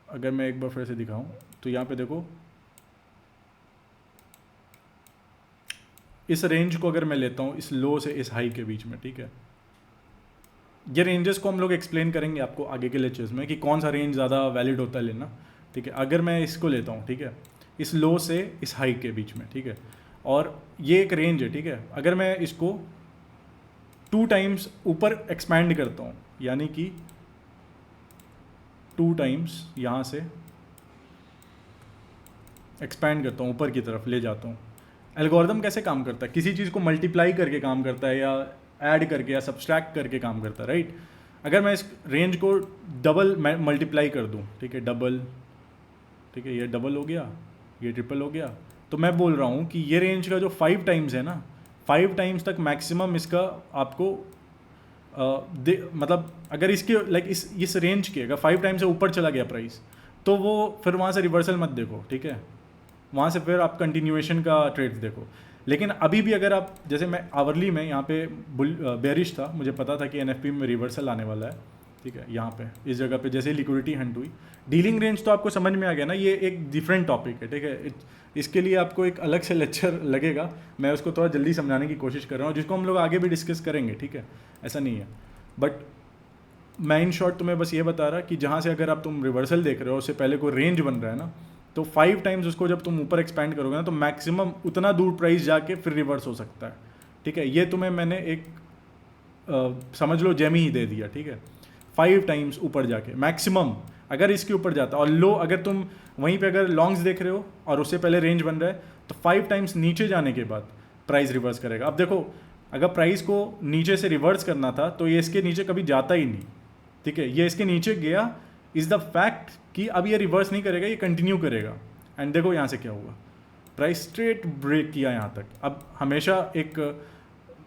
S1: अगर मैं एक बार फिर से दिखाऊं तो यहाँ पे देखो, इस रेंज को अगर मैं लेता हूँ इस लो से इस हाई के बीच में, ठीक है, ये रेंजेस को हम लोग एक्सप्लेन करेंगे आपको आगे के लेक्चर्स में कि कौन सा रेंज ज़्यादा वैलिड होता है लेना। ठीक है, अगर मैं इसको लेता हूँ, ठीक है, इस लो से इस हाई के बीच में, ठीक है, और ये एक रेंज है, ठीक है, अगर मैं इसको 2 टाइम्स ऊपर एक्सपैंड करता हूँ, यानी कि 2 टाइम्स यहाँ से एक्सपैंड करता हूँ, ऊपर की तरफ ले जाता हूँ। एल्गोरिदम कैसे काम करता है, किसी चीज़ को मल्टीप्लाई करके काम करता है, या ऐड करके या सब्सट्रैक्ट करके काम करता है, राइट। अगर मैं इस रेंज को डबल मल्टीप्लाई कर दूँ, ठीक है, डबल, ठीक है, ये डबल हो गया, ये ट्रिपल हो गया, तो मैं बोल रहा हूँ कि ये रेंज का जो 5 टाइम्स है ना, 5 टाइम्स तक मैक्सिमम इसका आपको मतलब अगर इसके लाइक इस रेंज के अगर 5 टाइम से ऊपर चला गया प्राइस, तो वो फिर वहाँ से रिवर्सल मत देखो, ठीक है, वहाँ से फिर आप कंटिन्यूएशन का ट्रेड्स देखो। लेकिन अभी भी अगर आप, जैसे मैं आवरली में यहाँ पे बेरिश था, मुझे पता था कि एनएफपी में रिवर्सल आने वाला है, ठीक है, यहाँ पे इस जगह पे जैसे लिक्विडिटी हंट हुई, डीलिंग रेंज तो आपको समझ में आ गया ना, ये एक डिफरेंट टॉपिक है, ठीक है, इसके लिए आपको एक अलग से लेक्चर लगेगा, मैं उसको थोड़ा जल्दी समझाने की कोशिश कर रहा हूँ, जिसको हम लोग आगे भी डिस्कस करेंगे, ठीक है, ऐसा नहीं है। बट मैं इन शॉर्ट तुम्हें बस ये बता रहा कि जहाँ से अगर आप तुम रिवर्सल देख रहे हो उससे पहले कोई रेंज बन रहा है ना, तो 5 टाइम्स उसको जब तुम ऊपर एक्सपैंड करोगे ना, तो मैक्सिमम उतना दूर प्राइस जाके फिर रिवर्स हो सकता है, ठीक है। ये तुम्हें मैंने एक समझ लो जेमी ही दे दिया, ठीक है, 5 टाइम्स ऊपर जाके मैक्सिमम अगर इसके ऊपर जाता, और लो अगर तुम वहीं पे अगर लॉन्ग्स देख रहे हो और उससे पहले रेंज बन रहा है, तो 5 टाइम्स नीचे जाने के बाद प्राइस रिवर्स करेगा। अब देखो, अगर प्राइस को नीचे से रिवर्स करना था तो ये इसके नीचे कभी जाता ही नहीं, ठीक है, ये इसके नीचे गया इज़ द फैक्ट कि अब ये रिवर्स नहीं करेगा, ये कंटिन्यू करेगा। एंड देखो यहाँ से क्या हुआ, प्राइस स्ट्रेट ब्रेक किया यहाँ तक। अब हमेशा एक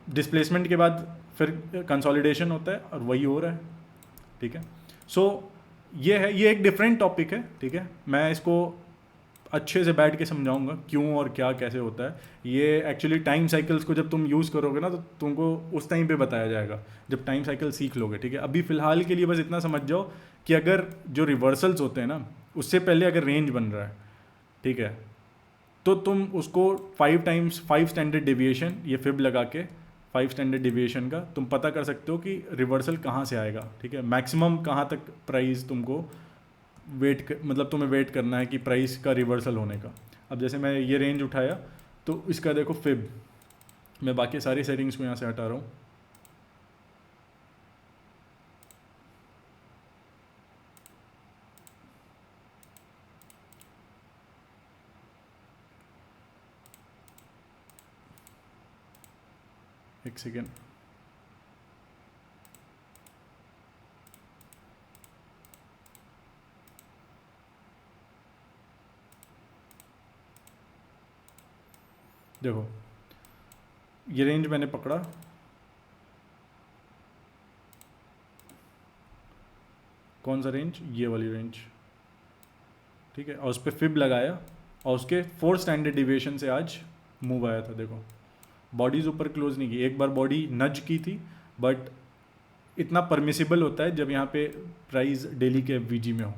S1: डिस्प्लेसमेंट के बाद फिर कंसोलिडेशन होता है और वही हो रहा है, ठीक है। सो ये है, ये एक डिफरेंट टॉपिक है, ठीक है, मैं इसको अच्छे से बैठ के समझाऊंगा क्यों और क्या कैसे होता है। ये एक्चुअली टाइम साइकिल्स को जब तुम यूज़ करोगे ना, तो तुमको उस टाइम पे बताया जाएगा जब टाइम साइकिल सीख लोगे, ठीक है। अभी फ़िलहाल के लिए बस इतना समझ जाओ कि अगर जो रिवर्सल्स होते हैं ना, उससे पहले अगर रेंज बन रहा है, ठीक है, तो तुम उसको 5 टाइम्स 5 स्टैंडर्ड डेविएशन, ये फिब लगा के 5 स्टैंडर्ड डेविएशन का तुम पता कर सकते हो कि रिवर्सल कहाँ से आएगा, ठीक है, मैक्सिमम कहाँ तक प्राइस तुमको मतलब तुम्हें वेट करना है कि प्राइस का रिवर्सल होने का। अब जैसे मैं ये रेंज उठाया, तो इसका देखो फिब, मैं बाकी सारी सेटिंग्स को यहाँ से हटा रहा हूँ, एक सेकेंड, देखो ये रेंज मैंने पकड़ा, कौन सा रेंज, ये वाली रेंज, ठीक है, और उस पर फिब लगाया और उसके 4 स्टैंडर्ड डिविएशन से आज मूव आया था। देखो बॉडीज़ ऊपर क्लोज नहीं की, एक बार बॉडी नज की थी, बट इतना परमिसिबल होता है जब यहाँ पे प्राइस डेली के वीजी में हो,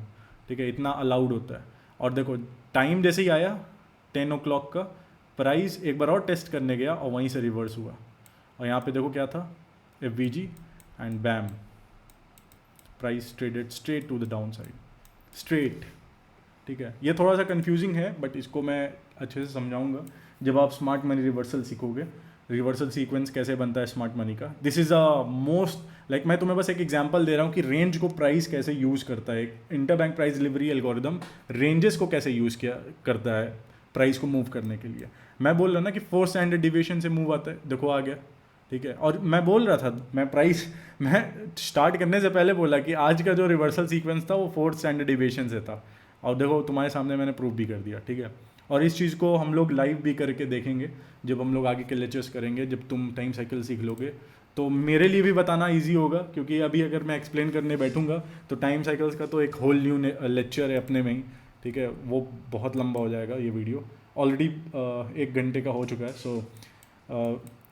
S1: ठीक है, इतना अलाउड होता है। और देखो टाइम जैसे ही आया 10 o'clock का, प्राइस एक बार और टेस्ट करने गया और वहीं से रिवर्स हुआ, और यहाँ पे देखो क्या था, F V G, and bam price traded straight to the down side, straight, ठीक है। ये थोड़ा सा कंफ्यूजिंग है, बट इसको मैं अच्छे से समझाऊंगा जब आप स्मार्ट मनी रिवर्सल सीखोगे, रिवर्सल सीक्वेंस कैसे बनता है स्मार्ट मनी का। This is a most like, मैं तुम्हें बस एक एग्जांपल दे रहा हूँ कि रेंज को प्राइस कैसे यूज़ करता है, एक interbank price delivery algorithm ranges को कैसे यूज़ किया करता है प्राइस को मूव करने के लिए। मैं बोल रहा ना कि 4 स्टैंडर्ड डिविएशन से मूव आता है, देखो आ गया, ठीक है। और मैं बोल रहा था, मैं स्टार्ट करने से पहले बोला कि आज का जो रिवर्सल सीक्वेंस था वो 4 स्टैंडर्ड डिविएशन से था, और देखो तुम्हारे सामने मैंने प्रूव भी कर दिया, ठीक है। और इस चीज़ को हम लोग लाइव भी करके देखेंगे जब हम लोग आगे के लेक्चर्स करेंगे, जब तुम टाइम साइकिल सीख लोगे, तो मेरे लिए भी बताना इजी होगा, क्योंकि अभी अगर मैं एक्सप्लेन करने बैठूंगा तो टाइम साइकिल्स का तो एक होल न्यू लेक्चर है अपने में ही, ठीक है, वो बहुत लंबा हो जाएगा। ये वीडियो ऑलरेडी 1 घंटे का हो चुका है। सो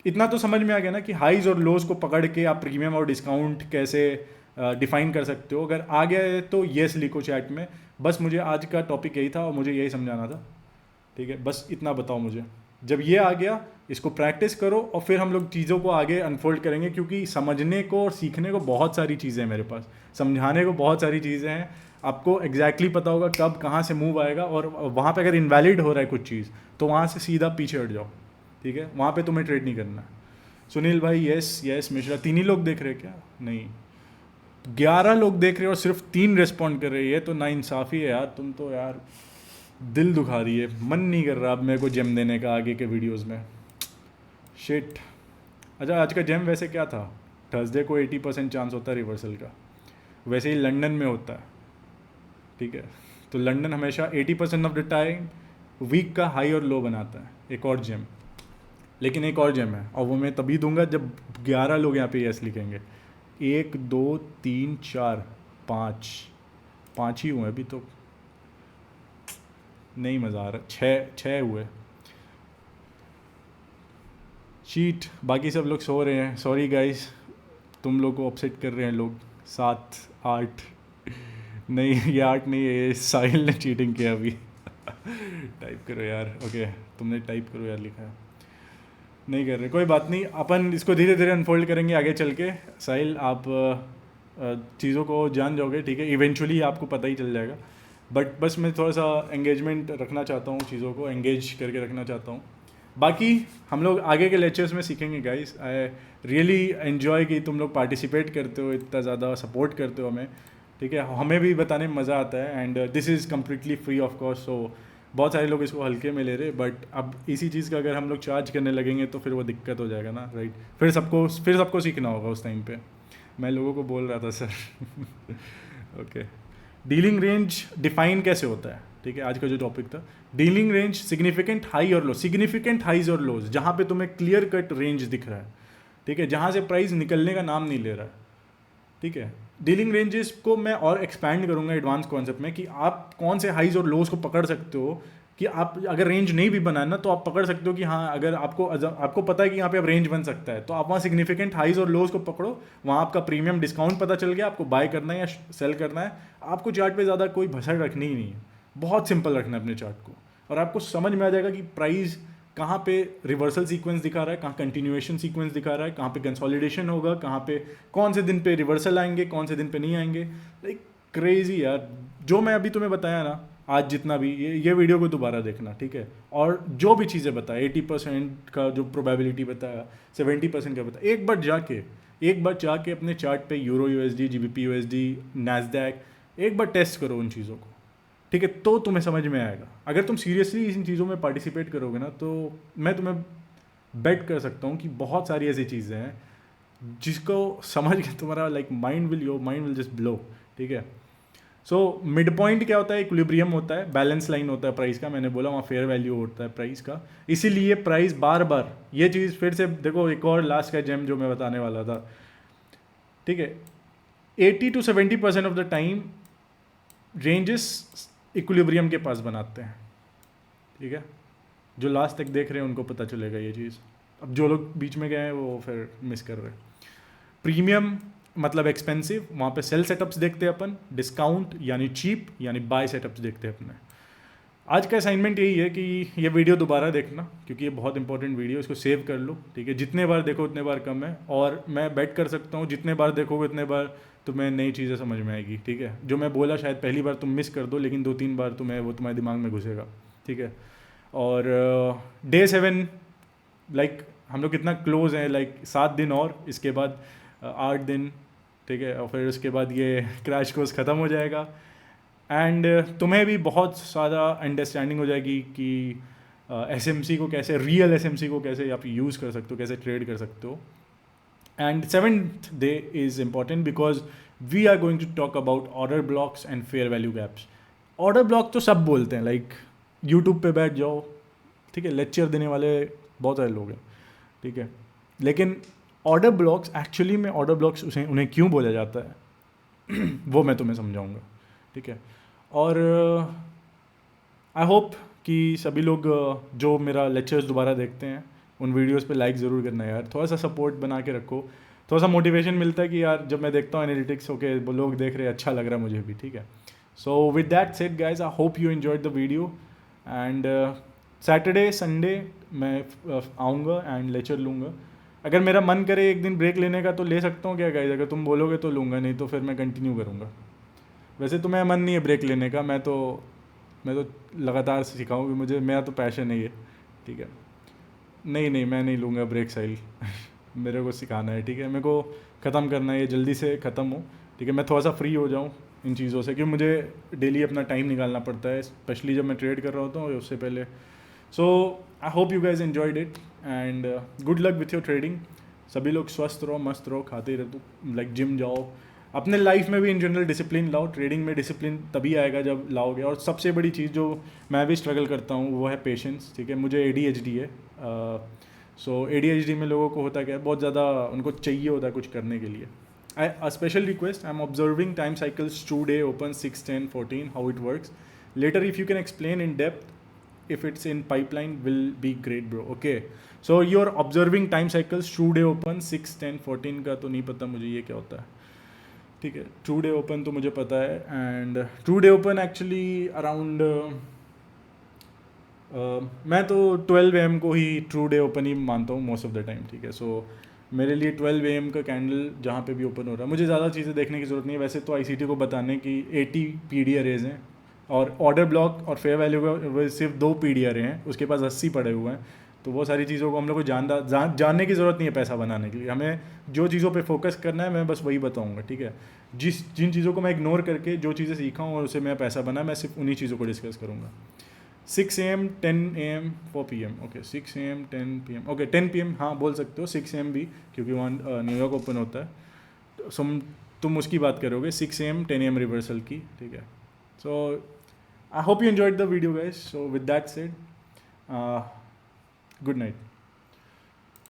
S1: इतना तो समझ में आ गया ना कि हाइज और लोज को पकड़ के आप प्रीमियम और डिस्काउंट कैसे डिफाइन कर सकते हो। अगर आ गया है तो येस लिखो चैट में। बस मुझे आज का टॉपिक यही था और मुझे यही समझाना था, ठीक है। बस इतना बताओ मुझे। जब ये आ गया इसको प्रैक्टिस करो और फिर हम लोग चीज़ों को आगे अनफोल्ड करेंगे, क्योंकि समझने को और सीखने को बहुत सारी चीज़ें हैं मेरे पास, समझाने को बहुत सारी चीज़ें हैं। आपको एग्जैक्टली पता होगा कब कहाँ से मूव आएगा, और वहाँ पे अगर इनवैलिड हो रहा है कुछ चीज़ तो वहाँ से सीधा पीछे हट जाओ, ठीक है। वहाँ पे तुम्हें ट्रेड नहीं करना है। सुनील भाई यस यस। मिश्रा 3 ही लोग देख रहे हैं क्या? नहीं, 11 लोग देख रहे हैं और सिर्फ 3 रिस्पॉन्ड कर रहे हैं। ये तो नाइंसाफ़ी है यार, तुम तो यार दिल दुखा रही है। मन नहीं कर रहा अब मेरे को जेम देने का आगे के वीडियोस में। शिट। अच्छा, आज का जेम वैसे क्या था? थर्सडे को 80% चांस होता है रिवर्सल का, वैसे ही लंदन में होता है, ठीक है। तो लंदन हमेशा 80% ऑफ द टाइम वीक का हाई और लो बनाता है। एक और जेम, लेकिन एक और जेम है, और वो मैं तभी दूंगा जब 11 लोग यहाँ पे यस लिखेंगे। 1 2 3 4 5 ही हुए अभी तो, नहीं मज़ा आ रहा। 6 हुए। शीट, बाकी सब लोग सो रहे हैं। सॉरी गाइस, तुम लोग को अपसेट कर रहे हैं लोग। 7 8 नहीं, ये 8 नहीं है, ये साहिल ने चीटिंग किया अभी। टाइप करो यार। ओके, तुमने टाइप करो यार, लिखा है। नहीं कर रहे, कोई बात नहीं, अपन इसको धीरे धीरे अनफोल्ड करेंगे आगे चल के। साहिल, आप चीज़ों को जान जाओगे, ठीक है। इवेंचुअली आपको पता ही चल जाएगा, बट बस मैं थोड़ा सा एंगेजमेंट रखना चाहता हूँ, चीज़ों को एंगेज करके रखना चाहता हूँ। बाकी हम लोग आगे के लेक्चर्स में सीखेंगे गाइस। आई रियली एन्जॉय कि तुम लोग पार्टिसिपेट करते हो, इतना ज़्यादा सपोर्ट करते हो हमें, ठीक है। हमें भी बताने में मज़ा आता है, and this is completely free of cost. So बहुत सारे लोग इसको हल्के में ले रहे, बट अब इसी चीज़ का अगर हम लोग चार्ज करने लगेंगे तो फिर वो दिक्कत हो जाएगा ना, राइट। फिर सबको सीखना होगा उस टाइम पे। मैं लोगों को बोल रहा था sir. Okay, dealing range define कैसे होता है, ठीक है। आज का जो टॉपिक था, डीलिंग रेंज सिग्निफिकेंट हाई और लो, सिग्निफिकेंट हाइज और लोज, जहाँ पे तुम्हें क्लियर कट रेंज दिख रहा है, ठीक है, जहाँ से प्राइस निकलने का नाम नहीं ले रहा है, ठीक है। डीलिंग रेंजेस को मैं और एक्सपैंड करूंगा एडवांस कॉन्सेप्ट में, कि आप कौन से हाइज और लोज को पकड़ सकते हो, कि आप अगर रेंज नहीं भी बनाए ना तो आप पकड़ सकते हो कि हाँ, अगर आपको पता है कि यहाँ पे अब रेंज बन सकता है, तो आप वहाँ सिग्निफिकेंट हाइज और लोज को पकड़ो। वहाँ आपका प्रीमियम डिस्काउंट पता चल गया, आपको बाय करना है या सेल करना है। आपको चार्ट पे ज़्यादा कोई भसड़ रखनी ही नहीं है, बहुत सिंपल रखना है अपने चार्ट को, और आपको समझ में आ जाएगा कि प्राइस कहाँ पे रिवर्सल सीक्वेंस दिखा रहा है, कहाँ कंटिन्यूएशन सीक्वेंस दिखा रहा है, कहाँ पे कंसोलिडेशन होगा, कहाँ पे कौन से दिन पे रिवर्सल आएंगे, कौन से दिन पे नहीं आएंगे। लाइक क्रेजी यार, जो मैं अभी तुम्हें बताया ना आज, जितना भी ये वीडियो को दोबारा देखना, ठीक है। और जो भी चीज़ें बताया, 80% का जो प्रोबेबिलिटी बताया, 70% का बताया, एक बार जाके अपने चार्ट पे euro USD, GBP USD, Nasdaq एक बार टेस्ट करो उन चीज़ों को, ठीक है, तो तुम्हें समझ में आएगा। अगर तुम सीरियसली इन चीज़ों में पार्टिसिपेट करोगे ना, तो मैं तुम्हें बेट कर सकता हूँ कि बहुत सारी ऐसी चीज़ें हैं जिसको समझ के तुम्हारा like mind will just blow, ठीक है। सो मिड पॉइंट क्या होता है? इक्विलिब्रियम होता है, बैलेंस लाइन होता है प्राइस का। मैंने बोला वहाँ फेयर वैल्यू होता है प्राइस का, इसीलिए प्राइस बार बार, ये चीज़ फिर से देखो, एक और लास्ट का जेम जो मैं बताने वाला था, ठीक है। 80 to 70% of the time ranges equilibrium के पास बनाते हैं, ठीक है। जो लास्ट तक देख रहे हैं उनको पता चलेगा ये चीज़। अब जो लोग बीच में गए हैं वो फिर मिस कर रहे हैं। प्रीमियम मतलब एक्सपेंसिव, वहाँ पे सेल सेटअप्स देखते हैं अपन, डिस्काउंट यानी चीप यानी बाय सेटअप्स देखते हैं अपने। आज का असाइनमेंट यही है कि ये वीडियो दोबारा देखना, क्योंकि ये बहुत इंपॉर्टेंट वीडियो, इसको सेव कर लो, ठीक है। जितने बार देखो उतने बार कम है, और मैं बेट कर सकता हूँ जितने बार देखोगे उतने बार तुम्हें नई चीज़ें समझ में आएगी, ठीक है। जो मैं बोला शायद पहली बार तुम मिस कर दो, लेकिन 2-3 बार तुम्हें वो तुम्हारे दिमाग में घुसेगा, ठीक है। और डे 7 लाइक हम लोग कितना क्लोज हैं, लाइक 7 दिन और इसके बाद 8 दिन, ठीक है। और फिर उसके बाद ये क्रैश कोर्स ख़त्म हो जाएगा, एंड तुम्हें भी बहुत ज़्यादा अंडरस्टैंडिंग हो जाएगी कि एसएमसी को कैसे, रियल एसएमसी को कैसे आप यूज़ कर सकते हो, कैसे ट्रेड कर सकते हो। And 7th day is important because we are going to talk about order blocks and fair value gaps. Order block तो सब बोलते हैं, लाइक यूट्यूब पे बैठ जाओ, ठीक है, लेक्चर देने वाले बहुत सारे लोग हैं, ठीक है। लेकिन ऑर्डर ब्लॉक्स, एक्चुअली में ऑर्डर ब्लॉक्स उन्हें क्यों बोला जाता है वो मैं तुम्हें समझाऊंगा, ठीक है। और आई होप कि सभी लोग जो मेरा लेक्चर्स दोबारा देखते हैं, उन वीडियोस पे लाइक ज़रूर करना यार, थोड़ा सा सपोर्ट बना के रखो, थोड़ा सा मोटिवेशन मिलता है कि यार जब मैं देखता हूँ एनालिटिक्स, ओके वो लोग देख रहे हैं, अच्छा लग रहा है मुझे भी, ठीक है। सो with that said guys, I hope you enjoyed the video, and Saturday Sunday मैं आऊँगा एंड लेक्चर लूँगा। अगर मेरा मन करे एक दिन ब्रेक लेने का तो ले सकता हूँ क्या गाइज, अगर तुम बोलोगे तो लूँगा, नहीं तो फिर मैं कंटिन्यू करूँगा। वैसे तो मेरा मन नहीं है ब्रेक लेने का, मैं तो लगातार सिखाऊँ, मुझे मेरा तो पैशन है ये, ठीक है। नहीं नहीं, मैं नहीं लूँगा ब्रेक साहिल मेरे को सिखाना है, ठीक है, मेरे को ख़त्म करना है ये, जल्दी से ख़त्म हो, ठीक है। मैं थोड़ा सा फ्री हो जाऊँ इन चीज़ों से, क्योंकि मुझे डेली अपना टाइम निकालना पड़ता है, स्पेशली जब मैं ट्रेड कर रहा होता हूँ उससे पहले। So I hope you guys enjoyed it, and good luck with your trading. सभी लोग स्वस्थ रहो, मस्त रहो, खाते रहो, लाइक जिम जाओ, अपने लाइफ में भी इन जनरल डिसिप्लिन लाओ। ट्रेडिंग में डिसिप्लिन तभी आएगा जब लाओगे। और सबसे बड़ी चीज़ जो मैं भी स्ट्रगल करता हूँ वो है पेशेंस, ठीक है। मुझे ADHD है, सो ADHD में लोगों को होता क्या है, बहुत ज़्यादा उनको चाहिए होता है कुछ करने के लिए। A special request, I'm observing time cycles today open 6, 10, 14, how it works. Later, if you can explain in depth, if it's in pipeline, will be great, bro. Okay. So you're observing time cycles today open 6, 10, 14 का तो नहीं पता मुझे ये क्या होता है, ठीक है। ट्रू डे ओपन तो मुझे पता है, and true day open actually around मैं तो 12 AM को ही ट्रू डे ओपन ही मानता हूँ मोस्ट ऑफ द टाइम, ठीक है। सो मेरे लिए 12 AM का कैंडल जहाँ पे भी ओपन हो रहा है, मुझे ज़्यादा चीज़ें देखने की ज़रूरत नहीं है। वैसे तो ICT को बताने की 80 PD अरेज हैं, और ऑर्डर ब्लॉक और फेयर वैल्यू का सिर्फ 2 PD अरे हैं, उसके पास 80 पड़े हुए हैं। तो वो सारी चीज़ों को हम लोग को जानने की ज़रूरत नहीं है पैसा बनाने के लिए। हमें जो चीज़ों पे फोकस करना है मैं बस वही बताऊंगा, ठीक है। जिन चीज़ों को मैं इग्नोर करके जो चीज़ें सीखा हूँ और उसे मैं पैसा बना, मैं सिर्फ उन्हीं चीज़ों को डिस्कस करूँगा। 6 AM 10 AM 4 PM, okay 6 AM 10 PM, okay 10 PM, हाँ बोल सकते हो 6 AM भी, क्योंकि वहाँ न्यूयॉर्क ओपन होता है। सो तुम उसकी बात करोगे 6 AM 10 AM रिवर्सल की, ठीक है। So I hope you enjoyed the video guys. So with that said, good night.